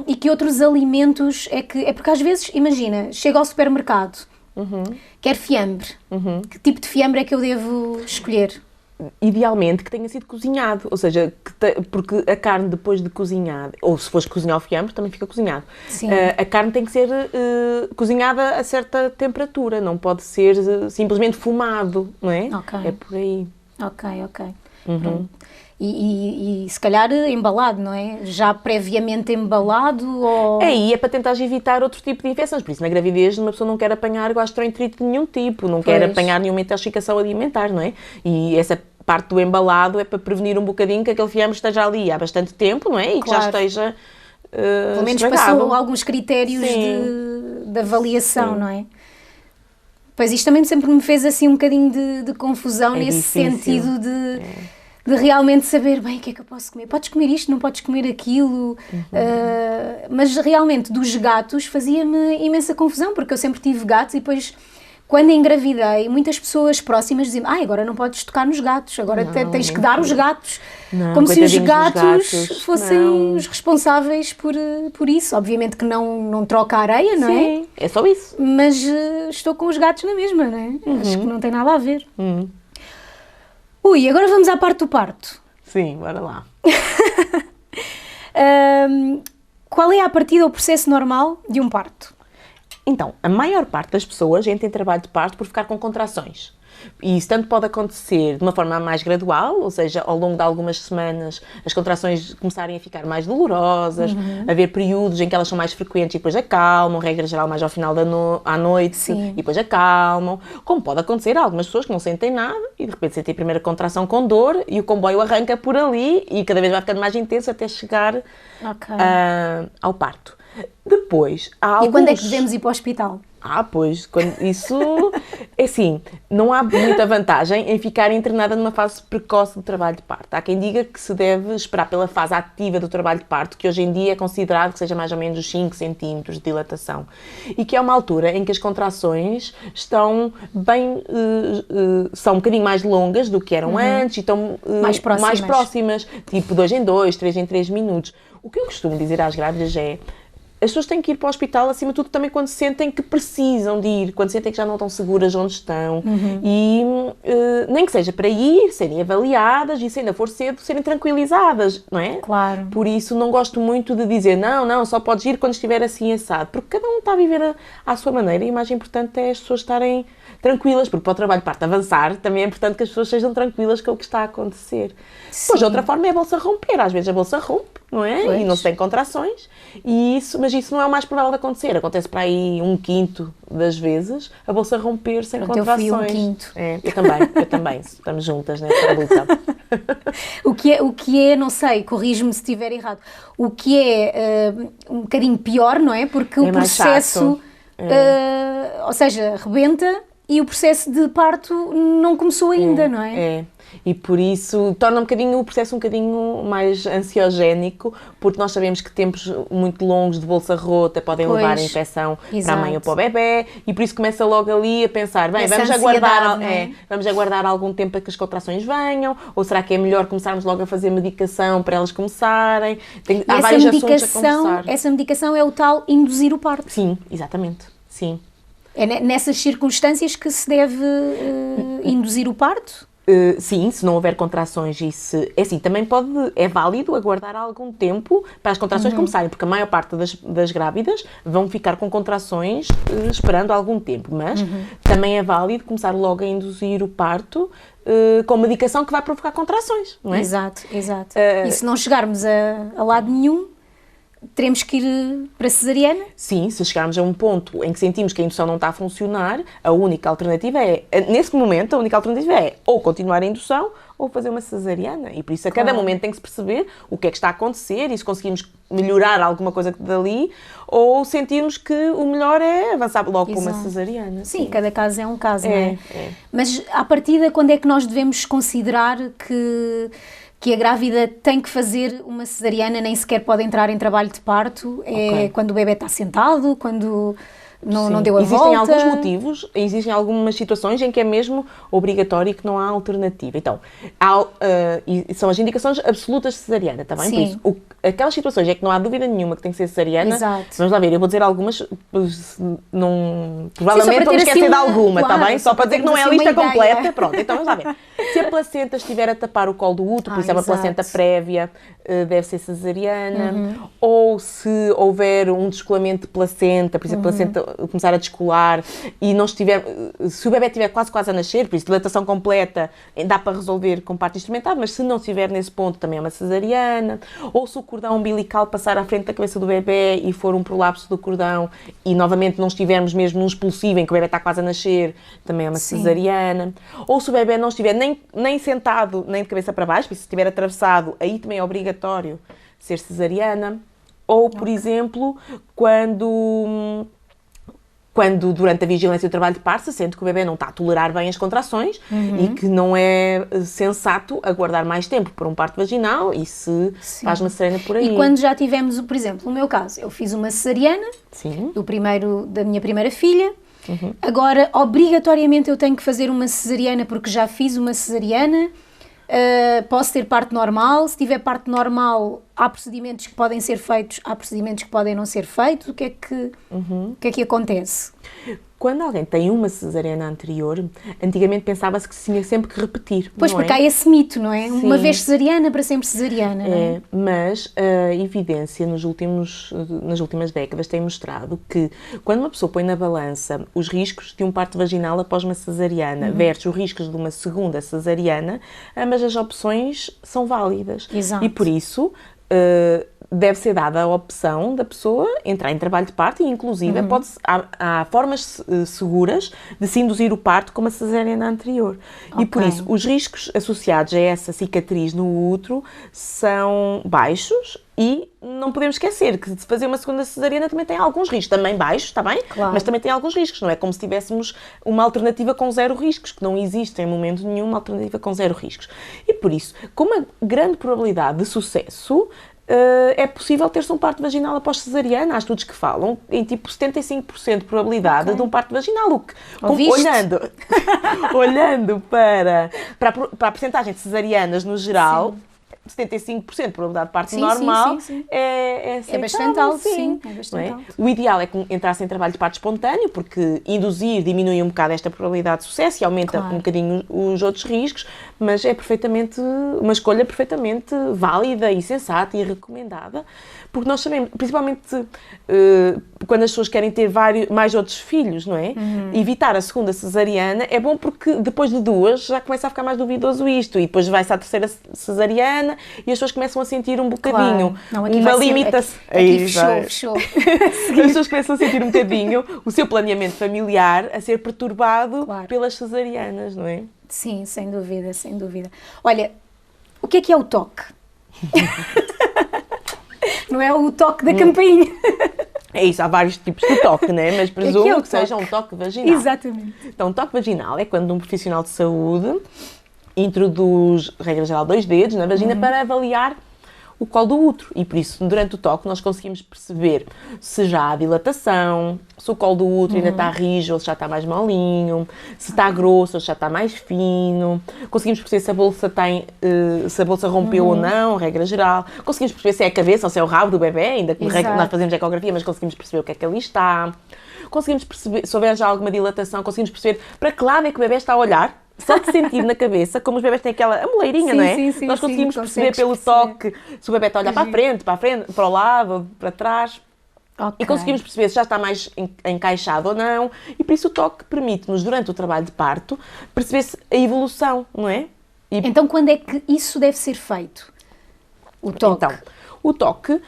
E que outros alimentos é porque às vezes, imagina, chego ao supermercado, quero fiambre. Que tipo de fiambre é que eu devo escolher? Idealmente que tenha sido cozinhado, ou seja, porque a carne depois de cozinhada, ou se fores cozinhar o fiambre, também fica cozinhado. Sim. A carne tem que ser cozinhada a certa temperatura, não pode ser simplesmente fumado, não é? Ok. É por aí. Ok. Pronto. E se calhar embalado, não é? Já previamente embalado ou... Aí é para tentar evitar outro tipo de infecções, por isso na gravidez uma pessoa não quer apanhar gastroenterite de nenhum tipo, não quer Pois. apanhar nenhuma intoxicação alimentar, não é? E essa parte do embalado é para prevenir um bocadinho que aquele fiambre esteja ali há bastante tempo, não é? E que já Claro. esteja Pelo menos estragado. passou alguns critérios de avaliação, Sim. não é? Pois isto também sempre me fez assim um bocadinho de confusão É nesse difícil. sentido de realmente saber, bem, o que é que eu posso comer? Podes comer isto, não podes comer aquilo? Mas realmente dos gatos fazia-me imensa confusão, porque eu sempre tive gatos e depois... Quando engravidei, muitas pessoas próximas diziam, agora não podes tocar nos gatos, agora tens que dar os gatos. Não, Como se os coitadinhos dos gatos gatos, fossem não. os responsáveis por isso. Obviamente que não troca a areia, não é? Sim, é só isso. Mas estou com os gatos na mesma, não é? Acho que não tem nada a ver. Ui, agora vamos à parte do parto. Sim, bora lá. Qual é a partida ou processo normal de um parto? Então, a maior parte das pessoas entra em trabalho de parto por ficar com contrações. E isso tanto pode acontecer de uma forma mais gradual, ou seja, ao longo de algumas semanas as contrações começarem a ficar mais dolorosas, haver períodos em que elas são mais frequentes e depois acalmam, regra geral mais ao final à noite e depois acalmam, como pode acontecer a algumas pessoas que não sentem nada e de repente sentem a primeira contração com dor e o comboio arranca por ali e cada vez vai ficando mais intenso até chegar ao parto. Depois, há alguns... E quando é que devemos ir para o hospital? Pois, isso é assim, não há muita vantagem em ficar internada numa fase precoce do trabalho de parto. Há quem diga que se deve esperar pela fase ativa do trabalho de parto, que hoje em dia é considerado que seja mais ou menos os 5 centímetros de dilatação. E que é uma altura em que as contrações estão bem, são um bocadinho mais longas do que eram antes e estão mais próximas, tipo 2 em 2, 3 em 3 minutos. O que eu costumo dizer às grávidas é: as pessoas têm que ir para o hospital, acima de tudo, também quando sentem que precisam de ir, quando sentem que já não estão seguras onde estão. E nem que seja para ir, serem avaliadas e, se ainda for cedo, serem tranquilizadas, não é? Claro. Por isso, não gosto muito de dizer não, só podes ir quando estiver assim assado, porque cada um está a viver à sua maneira e o mais importante é as pessoas estarem tranquilas, porque para o trabalho de parto avançar, também é importante que as pessoas sejam tranquilas com o que está a acontecer. Depois, de outra forma, é a bolsa romper. Às vezes a bolsa rompe, não é? Pois. E não se tem contrações, mas isso não é o mais provável de acontecer. Acontece para aí 1/5 das vezes a bolsa romper sem contrações. Eu fui 1/5. Eu também. Estamos juntas nessa luta. O que é, não sei, corrige-me se estiver errado, o que é um bocadinho pior, não é? Porque o processo, ou seja, rebenta e o processo de parto não começou ainda, não é? E por isso torna o processo um bocadinho mais ansiogénico, porque nós sabemos que tempos muito longos de bolsa rota podem levar a infecção para a mãe ou para o bebê, e por isso começa logo ali a pensar, bem, vamos aguardar algum tempo para que as contrações venham, ou será que é melhor começarmos logo a fazer medicação para elas começarem? Há vários assuntos a conversar. Essa medicação é o tal induzir o parto. Sim, exatamente, sim. É nessas circunstâncias que se deve induzir o parto? Sim, se não houver contrações também é válido aguardar algum tempo para as contrações começarem, porque a maior parte das grávidas vão ficar com contrações esperando algum tempo, mas também é válido começar logo a induzir o parto com medicação que vai provocar contrações, não é? Exato. E se não chegarmos a lado nenhum, teremos que ir para a cesariana? Sim, se chegarmos a um ponto em que sentimos que a indução não está a funcionar, a única alternativa nesse momento, ou continuar a indução ou fazer uma cesariana. E por isso, a cada momento tem que se perceber o que é que está a acontecer e se conseguimos melhorar alguma coisa dali, ou sentirmos que o melhor é avançar logo com uma cesariana. Sim, cada caso é um caso, não é? Mas, à partida, quando é que nós devemos considerar que a grávida tem que fazer uma cesariana, nem sequer pode entrar em trabalho de parto? Quando o bebê está sentado, quando não deu a volta? Existem algumas situações em que é mesmo obrigatório e que não há alternativa. Então, são as indicações absolutas de cesariana, está bem? Por isso, aquelas situações em que não há dúvida nenhuma que tem que ser cesariana, vamos lá ver, eu vou dizer algumas, provavelmente vamos esquecer de alguma, está bem? Só para dizer que não é a lista completa. Pronto, então vamos lá ver. Se a placenta estiver a tapar o colo do útero, por isso é uma placenta prévia, deve ser cesariana, ou se houver um descolamento de placenta, por isso a placenta começar a descolar e não estiver, se o bebê estiver quase a nascer, por isso dilatação completa, dá para resolver com parto instrumentado, mas se não estiver nesse ponto também é uma cesariana, ou se o cordão umbilical passar à frente da cabeça do bebê e for um prolapso do cordão e novamente não estivermos mesmo num expulsivo em que o bebê está quase a nascer, também é uma cesariana, ou se o bebê não estiver nem sentado, nem de cabeça para baixo, por isso se estiver atravessado, aí também é obrigatório ser cesariana, ou por exemplo, quando durante a vigilância do trabalho de parto se sente que o bebê não está a tolerar bem as contrações e que não é sensato aguardar mais tempo por um parto vaginal e se faz uma cesariana por aí. E quando já tivemos, por exemplo, no meu caso, eu fiz uma cesariana da minha primeira filha, agora obrigatoriamente eu tenho que fazer uma cesariana porque já fiz uma cesariana. Posso ter parto normal, se tiver parto normal há procedimentos que podem ser feitos, há procedimentos que podem não ser feitos, o que é que acontece? Quando alguém tem uma cesariana anterior, antigamente pensava-se que se tinha sempre que repetir. Pois, porque há esse mito, não é? Sim. Uma vez cesariana, para sempre cesariana, não é? Mas a evidência nas últimas décadas tem mostrado que quando uma pessoa põe na balança os riscos de um parto vaginal após uma cesariana versus os riscos de uma segunda cesariana, ambas as opções são válidas. Exato. E por isso deve ser dada a opção da pessoa entrar em trabalho de parto e, inclusive, há formas seguras de se induzir o parto como a cesariana anterior. Okay. E, por isso, os riscos associados a essa cicatriz no útero são baixos e não podemos esquecer que de fazer uma segunda cesariana também tem alguns riscos, também baixos, está bem? Claro. Mas também tem alguns riscos, não é como se tivéssemos uma alternativa com zero riscos, que não existe em momento nenhum uma alternativa com zero riscos. E, por isso, com uma grande probabilidade de sucesso, é possível ter-se um parto vaginal após cesariana. Há estudos que falam em tipo 75% de probabilidade de um parto vaginal. O que, olhando para a percentagem de cesarianas no geral, 75% de probabilidade de parto normal é aceitável. É bastante alto, sim. É bastante alto. O ideal é que entrasse em trabalho de parto espontâneo, porque induzir diminui um bocado esta probabilidade de sucesso e aumenta um bocadinho os outros riscos, mas é perfeitamente uma escolha perfeitamente válida e sensata e recomendada, porque nós sabemos, principalmente quando as pessoas querem ter mais outros filhos, não é? Evitar a segunda cesariana é bom porque depois de duas já começa a ficar mais duvidoso isto, e depois vai-se à terceira cesariana e as pessoas começam a sentir um bocadinho uma limitação. Fechou. As pessoas começam a sentir um bocadinho o seu planeamento familiar a ser perturbado pelas cesarianas, não é? Sim, sem dúvida, sem dúvida. Olha, o que é o toque? Não é o toque da campainha. É isso, há vários tipos de toque, né? Mas presumo que seja um toque vaginal. Exatamente. Então, o toque vaginal é quando um profissional de saúde introduz, regra geral, 2 dedos na vagina para avaliar o colo do útero. E por isso, durante o toque, nós conseguimos perceber se já há dilatação, se o colo do útero ainda está rijo ou se já está mais molinho, se está grosso ou se já está mais fino. Conseguimos perceber se a bolsa se a bolsa rompeu ou não, regra geral. Conseguimos perceber se é a cabeça ou se é o rabo do bebê, ainda que nós fazemos ecografia, mas conseguimos perceber o que é que ali está. Conseguimos perceber, se houver já alguma dilatação, conseguimos perceber para que lado é que o bebê está a olhar. Só de sentir na cabeça, como os bebés têm aquela moleirinha, não é? Sim, nós conseguimos perceber pelo toque se o bebê está a olhar para a frente, para o lado, para trás. E conseguimos perceber se já está mais encaixado ou não. E por isso o toque permite-nos, durante o trabalho de parto, perceber-se a evolução, não é? Então, quando é que isso deve ser feito? O toque? Então, o toque...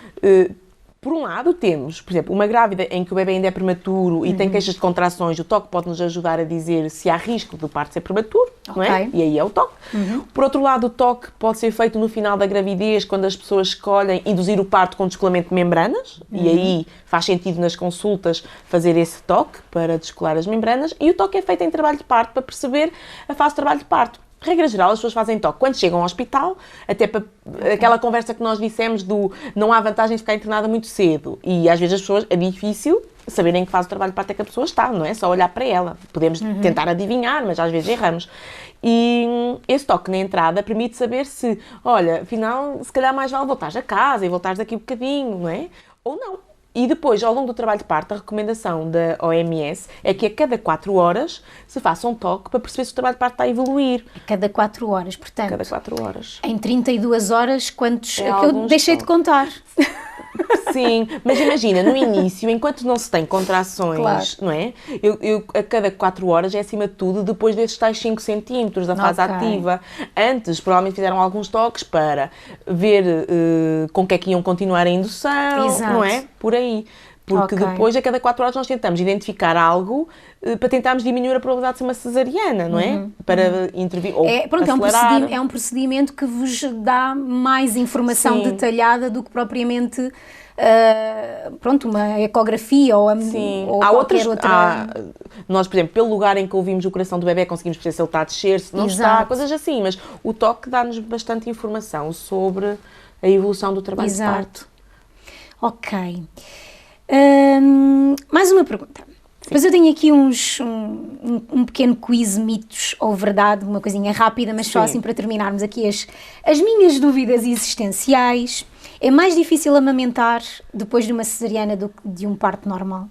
por um lado, temos, por exemplo, uma grávida em que o bebê ainda é prematuro e tem queixas de contrações, o toque pode nos ajudar a dizer se há risco do parto ser prematuro, não é? E aí é o toque. Por outro lado, o toque pode ser feito no final da gravidez, quando as pessoas escolhem induzir o parto com descolamento de membranas, e aí faz sentido nas consultas fazer esse toque para descolar as membranas, e o toque é feito em trabalho de parto para perceber a fase de trabalho de parto. Regra geral, as pessoas fazem toque quando chegam ao hospital, até para aquela conversa que nós dissemos do não há vantagem de ficar internada muito cedo. E às vezes as pessoas, é difícil saberem em que fase do trabalho de parto é que a pessoa está, não é só olhar para ela. Podemos tentar adivinhar, mas às vezes erramos. E esse toque na entrada permite saber se, olha, afinal, se calhar mais vale voltares a casa e voltares daqui um bocadinho, não é? Ou não. E depois, ao longo do trabalho de parto, a recomendação da OMS é que a cada 4 horas se faça um toque para perceber se o trabalho de parto está a evoluir. A cada 4 horas, portanto. A cada 4 horas. Em 32 horas, quantos é que eu deixei de contar? Sim, mas imagina, no início, enquanto não se tem contrações, não é? Eu a cada 4 horas é acima de tudo depois desses tais 5 centímetros da fase ativa. Antes, provavelmente fizeram alguns toques para ver com que é que iam continuar a indução, não é? Por aí. Porque depois, a cada 4 horas, nós tentamos identificar algo para tentarmos diminuir a probabilidade de ser uma cesariana, não é? Para intervir ou acelerar. É um procedimento que vos dá mais informação detalhada do que propriamente uma ecografia ou qualquer outra... Nós, por exemplo, pelo lugar em que ouvimos o coração do bebê, conseguimos perceber se ele está a descer, se não está, coisas assim. Mas o toque dá-nos bastante informação sobre a evolução do trabalho de parto. Ok. Mais uma pergunta. Depois eu tenho aqui um pequeno quiz mitos ou verdade, uma coisinha rápida, mas só assim para terminarmos aqui as minhas dúvidas existenciais. É mais difícil amamentar depois de uma cesariana do que de um parto normal?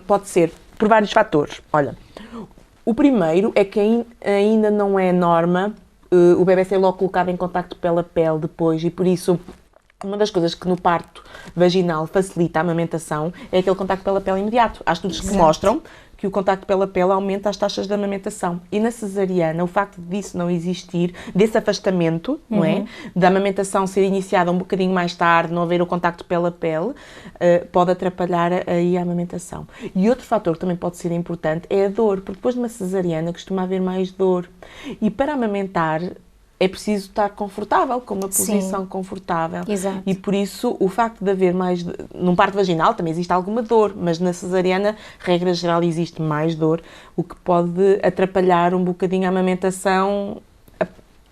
Pode ser por vários fatores. Olha, o primeiro é que ainda não é norma o bebê ser logo colocado em contacto pela pele depois, e por isso uma das coisas que no parto vaginal facilita a amamentação é aquele contacto pela pele imediato. Há estudos que mostram que o contacto pela pele aumenta as taxas de amamentação. E na cesariana, o facto disso não existir, desse afastamento, não é? Da amamentação ser iniciada um bocadinho mais tarde, não haver o contacto pela pele, pode atrapalhar aí a amamentação. E outro fator que também pode ser importante é a dor, porque depois de uma cesariana costuma haver mais dor. E para amamentar, é preciso estar confortável, com uma posição confortável. Exato. E por isso, o facto de haver mais... Num parto vaginal também existe alguma dor, mas na cesariana, regra geral, existe mais dor, o que pode atrapalhar um bocadinho a amamentação,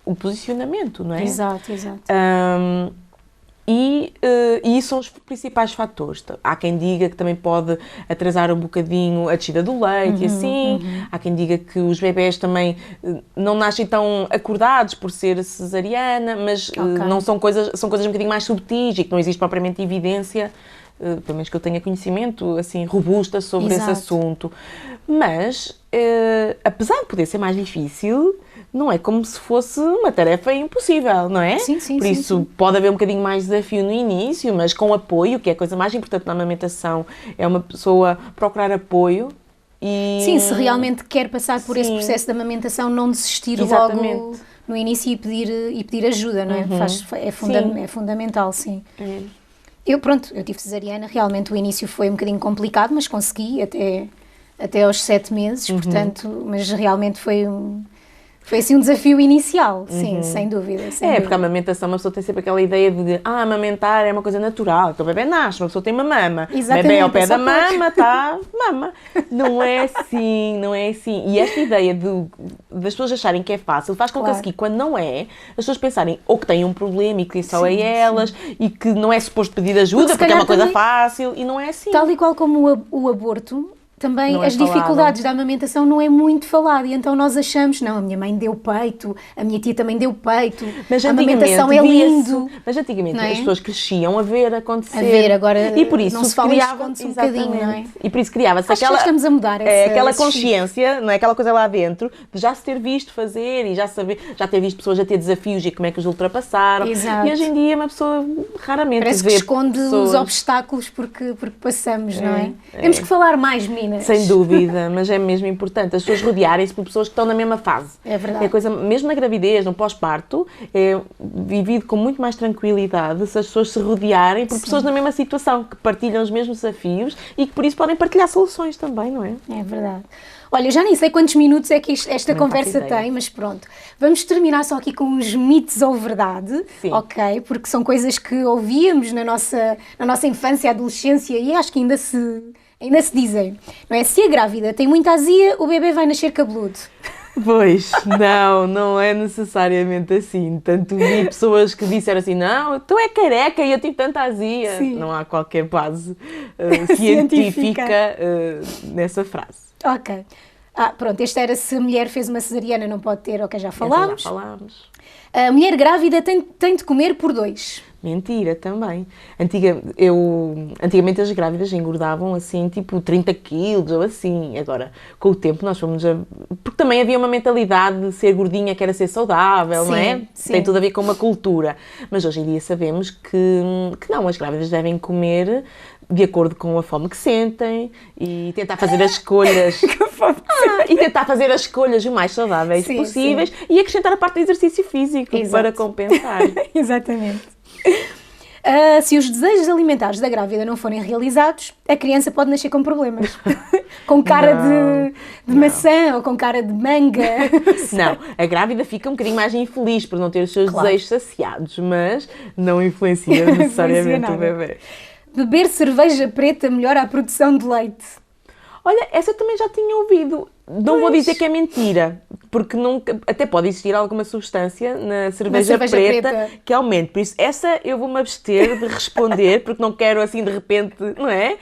o posicionamento, não é? Exato, exato. E isso são os principais fatores. Há quem diga que também pode atrasar um bocadinho a descida do leite e assim. Há quem diga que os bebés também não nascem tão acordados por ser cesariana, mas não são coisas um bocadinho mais subtis e que não existe propriamente evidência, pelo menos que eu tenha conhecimento, assim, robusta sobre esse assunto. Mas, apesar de poder ser mais difícil, não é como se fosse uma tarefa impossível, não é? Sim, sim, Por isso, pode haver um bocadinho mais de desafio no início, mas com apoio, que é a coisa mais importante na amamentação, é uma pessoa procurar apoio. Sim, se realmente quer passar por esse processo de amamentação, não desistir logo no início e pedir ajuda, não é? É fundamental, sim. Eu tive cesariana, realmente o início foi um bocadinho complicado, mas consegui até aos 7 meses, portanto, mas realmente foi assim um desafio inicial, sim, sem dúvida. Porque a amamentação, uma pessoa tem sempre aquela ideia de amamentar é uma coisa natural, então o bebê nasce, uma pessoa tem uma mama, o bebê ao pé da mama, mama. Não é assim, não é assim. E esta ideia das pessoas acharem que é fácil faz com que quando não é, as pessoas pensarem ou que têm um problema e que só é elas, e que não é suposto pedir ajuda porque é uma coisa fácil, e não é assim. Tal e qual como o aborto, também as dificuldades da amamentação não é muito falado, e então nós achamos, não, a minha mãe deu peito, a minha tia também deu peito, a amamentação é lindo. Mas antigamente as pessoas cresciam a ver acontecer. A ver, agora e por isso não se fala um bocadinho, não é? E por isso criava-se aquela... estamos a mudar aquela consciência, não é? Aquela coisa lá dentro, de já se ter visto fazer e já ter visto pessoas a ter desafios e como é que os ultrapassaram. Exato. E hoje em dia uma pessoa raramente parece vê que esconde pessoas... os obstáculos porque passamos, não é? Temos que falar mais, meninas. Sem dúvida, mas é mesmo importante as pessoas rodearem-se por pessoas que estão na mesma fase. É verdade. É coisa, mesmo na gravidez, no pós-parto, é vivido com muito mais tranquilidade se as pessoas se rodearem por pessoas na mesma situação, que partilham os mesmos desafios e que por isso podem partilhar soluções também, não é? É verdade. Olha, eu já nem sei quantos minutos é que esta conversa tem, mas pronto. Vamos terminar só aqui com uns mitos ou verdade, ok? Porque são coisas que ouvíamos na nossa infância e adolescência e acho que ainda se dizem, não é? Se a grávida tem muita azia, o bebê vai nascer cabeludo. Pois, não é necessariamente assim. Tanto vi pessoas que disseram assim, não, tu é careca e eu tive tanta azia. Sim. Não há qualquer base científica nessa frase. Ok. Pronto, esta era se a mulher fez uma cesariana não pode ter, ok, já falámos. Já falámos. A mulher grávida tem de comer por 2. Mentira, também. Antigamente as grávidas engordavam assim, tipo 30 quilos ou assim. Agora, com o tempo, nós fomos porque também havia uma mentalidade de ser gordinha que era ser saudável, não é? Sim. Tem tudo a ver com uma cultura. Mas hoje em dia sabemos que não, as grávidas devem comer de acordo com a fome que sentem e tentar fazer as escolhas o mais saudáveis possíveis e acrescentar a parte do exercício físico para compensar. Exatamente. Se os desejos alimentares da grávida não forem realizados, a criança pode nascer com problemas. Com cara de maçã ou com cara de manga. Não, a grávida fica um bocadinho mais infeliz por não ter os seus desejos saciados, mas não influencia necessariamente o bebê. Beber cerveja preta melhora a produção de leite. Olha, essa eu também já tinha ouvido. Não vou dizer que é mentira, porque até pode existir alguma substância na cerveja preta que aumente. Por isso, essa eu vou-me abster de responder, porque não quero assim de repente, não é?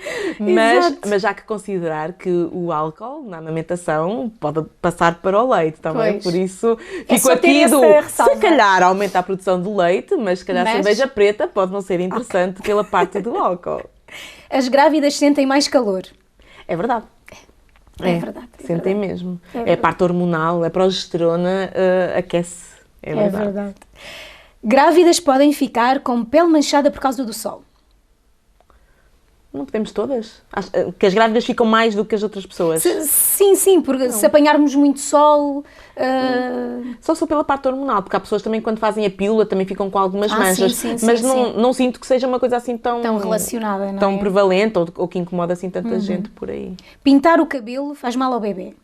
Mas já que considerar que o álcool na amamentação pode passar para o leite também. Por isso, fico aqui se calhar aumenta a produção de leite, mas se calhar a cerveja preta pode não ser interessante pela parte do álcool. As grávidas sentem mais calor. É verdade. É verdade. Sentem mesmo. É É a verdade. parte hormonal, a progesterona aquece. É É verdade. verdade. Grávidas podem ficar com pele manchada por causa do sol. Não podemos todas? Acho que as grávidas ficam mais do que as outras pessoas. Sim, porque se apanharmos muito sol... Só pela parte hormonal, porque há pessoas também quando fazem a pílula também ficam com algumas Ah, manchas, sim, mas sim, não, sim. não sinto que seja uma coisa assim tão relacionada, não tão é? prevalente ou que incomoda assim tanta gente por aí. Pintar o cabelo faz mal ao bebê.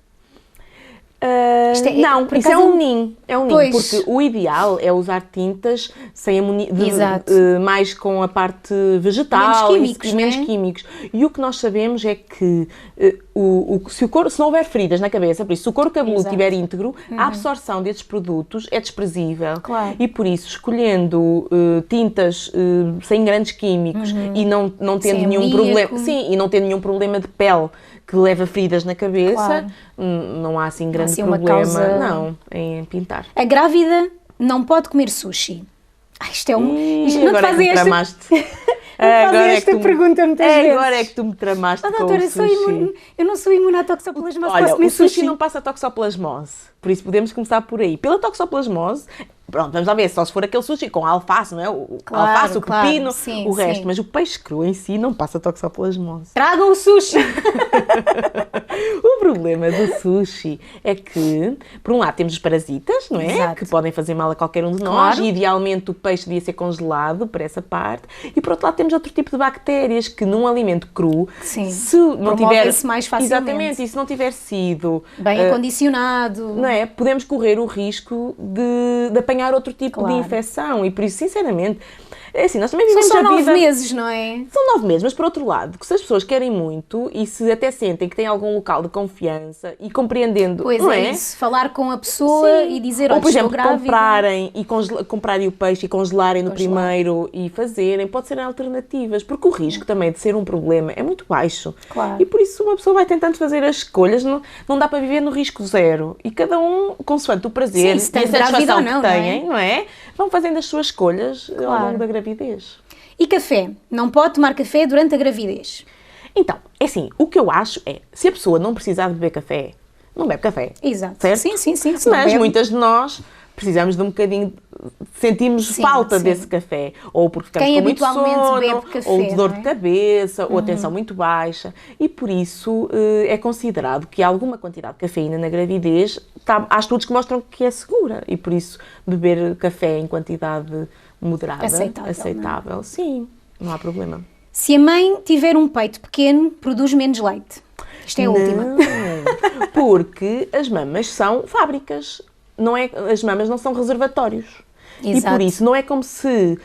Isto é- Não, por isso é acaso- um ninho, Pois. porque o ideal é usar tintas sem Exato. mais com a parte vegetal, Menos químicos, e menos né? químicos. E o que nós sabemos é que se não houver feridas na cabeça, por isso, se o couro cabeludo Exato. estiver íntegro, a absorção desses produtos é desprezível. Claro. E por isso, escolhendo tintas sem grandes químicos e não tendo Sem nenhum amoníaco. problema, sim, e não tendo nenhum problema de pele que leva feridas na cabeça, Claro. não há assim grande assim uma problema causa- não, em pintar. A grávida não pode comer sushi. Isto é um... Isto, não te Agora é que fazem me esta... tramaste. fazem esta pergunta muitas vezes. Agora é que tu me tramaste Oh, com doutora, o sushi. eu não sou imune à toxoplasmose, posso Olha, comer o sushi não passa toxoplasmose, por isso podemos começar por aí. Pela toxoplasmose, pronto, vamos lá ver, só se for aquele sushi com alface, não é? Claro, Alface, o claro, pepino, sim, o resto, sim. mas o peixe cru em si não passa toxoplasmose. Tragam o sushi. O problema do sushi é que, por um lado, temos os parasitas, não é? Exato. Que podem fazer mal a qualquer um de nós. Claro. E, idealmente, o peixe devia ser congelado para essa parte. E, por outro lado, temos outro tipo de bactérias que, num alimento cru, Sim. se não tiver... Promovem-se mais facilmente. Exatamente. E se não tiver sido... Bem acondicionado. não é? Podemos correr o risco de apanhar outro tipo Claro. de infecção. E, por isso, sinceramente... É assim, nós também São vivemos só a 9 vida... meses, não é? São 9 meses, mas por outro lado, que se as pessoas querem muito e se até sentem que têm algum local de confiança e compreendendo, Pois não é é? isso. Falar com a pessoa Sim. e dizer, Ou, olha, por exemplo, estou grávida. comprarem e comprarem o peixe e congelarem no Congelar. primeiro e fazerem, pode serem alternativas, porque o risco também de ser um problema é muito baixo. Claro. E por isso uma pessoa vai tentando fazer as escolhas, não dá para viver no risco zero. E cada um, consoante o prazer Sim, se e tem a grávida satisfação ou não, que não é? têm, não é? Vão fazendo as suas escolhas ao Claro. longo da gravidez. E café? Não pode tomar café durante a gravidez. Então, é assim, o que eu acho é, se a pessoa não precisar de beber café, não bebe café. Exato. Certo? Sim. Se não Mas bebe- muitas de nós precisamos de um bocadinho, sentimos Sim, falta sim. desse café. Ou porque ficamos Quem com muito habitualmente sono, bebe café, ou de dor não é? de cabeça, ou a tensão muito baixa. E por isso é considerado que alguma quantidade de cafeína na gravidez, há estudos que mostram que é segura. E por isso beber café em quantidade moderada, Aceitável, sim, não há problema. Se a mãe tiver um peito pequeno, produz menos leite. Isto é a última. Não, porque as mamas são fábricas, não é, as mamas não são reservatórios. E Exato. por isso não é como se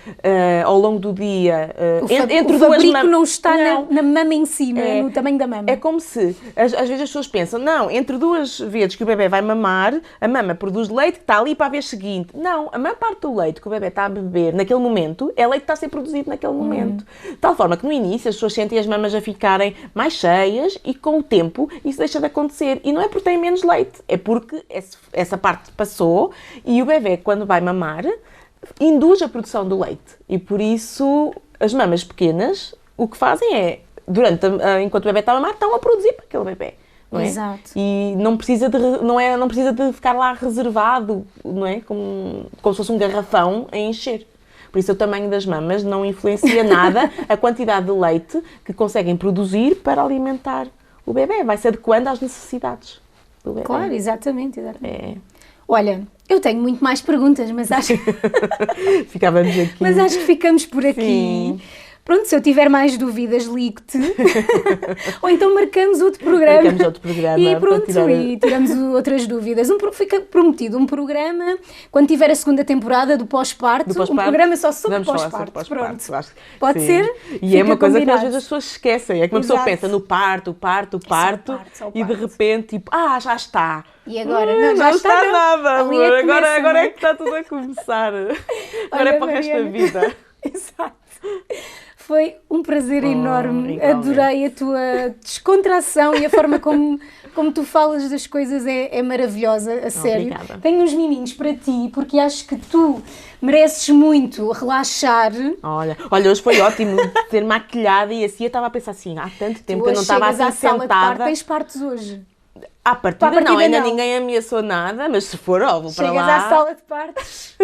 ao longo do dia O fabrico não está na mama em si, não é? No tamanho da mama. É como se, às vezes as pessoas pensam, não, entre duas vezes que o bebê vai mamar, a mama produz leite que está ali para a vez seguinte. Não, a maior parte do leite que o bebê está a beber naquele momento é leite que está a ser produzido naquele momento. De tal forma que no início as pessoas sentem as mamas a ficarem mais cheias e com o tempo isso deixa de acontecer. E não é porque têm menos leite, é porque essa parte passou e o bebê, quando vai mamar, induz a produção do leite. E por isso as mamas pequenas o que fazem é, enquanto o bebê está a mamar, estão a produzir para aquele bebê. Não é? Exato. E não precisa de ficar lá reservado, não é? Como se fosse um garrafão a encher. Por isso o tamanho das mamas não influencia nada a quantidade de leite que conseguem produzir para alimentar o bebê. Vai se adequando às necessidades do bebê. Claro, exatamente. É. Olha, eu tenho muito mais perguntas, mas acho Ficávamos aqui. que ficamos por aqui. Sim. Pronto, se eu tiver mais dúvidas, ligo-te. Ou então marcamos outro programa. Marcamos outro programa E para pronto, tirar- e tiramos outras dúvidas. Fica prometido um programa, quando tiver a segunda temporada do pós-parto, Do pós-parto, um programa só sobre vamos falar pós-parto. sobre pós-parto, Pronto. eu acho que Pode sim. ser? E Fica é uma coisa que às combinado. vezes as pessoas esquecem. É que uma pessoa Exato. pensa no parto, só o e de parto. repente, tipo, já está. E agora? Não, já não está não. nada, Ali é amor. que começa, Agora não é que está tudo a começar. Agora Olha, é para o resto da Mariana. vida. Exato. Foi um prazer enorme, igualmente. adorei a tua descontração e a forma como tu falas das coisas é maravilhosa, a sério. Obrigada. Tenho uns miminhos para ti, porque acho que tu mereces muito relaxar. Olha, hoje foi ótimo ter maquilhada e assim eu estava a pensar assim, há tanto tempo que eu não estava Chegas à assim sala de parto, sentada. tens partos hoje. À partida, partida não, ainda não. ninguém ameaçou nada, mas se for, ó, vou para Chegas lá. à sala de partos.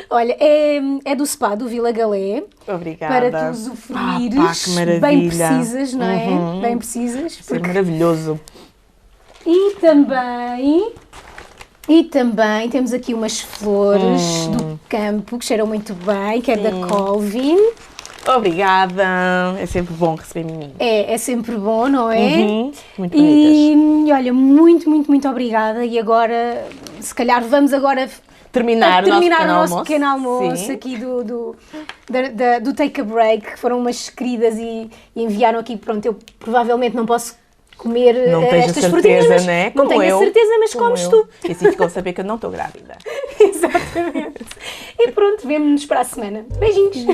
Olha, é do spa do Vila Galé. Obrigada. Para tu usufruires. Pá, que maravilha. Bem precisas, não é? Bem precisas. Ser maravilhoso. E também temos aqui umas flores do campo que cheiram muito bem, que é da Colvin. Obrigada. É sempre bom receber miminhos. É sempre bom, não é? Muito bonitas. E olha, muito, muito, muito obrigada. E agora, se calhar vamos agora Terminar o nosso almoço. pequeno almoço Sim. aqui do Take a Break, que foram umas queridas e enviaram aqui. Pronto, eu provavelmente não posso comer Não tens estas a frutinhas, certeza, mas né? não Como tenho eu. a certeza, mas Como comes eu. tu. E assim ficam a saber que eu não estou grávida. Exatamente. E pronto, vemo-nos para a semana. Beijinhos.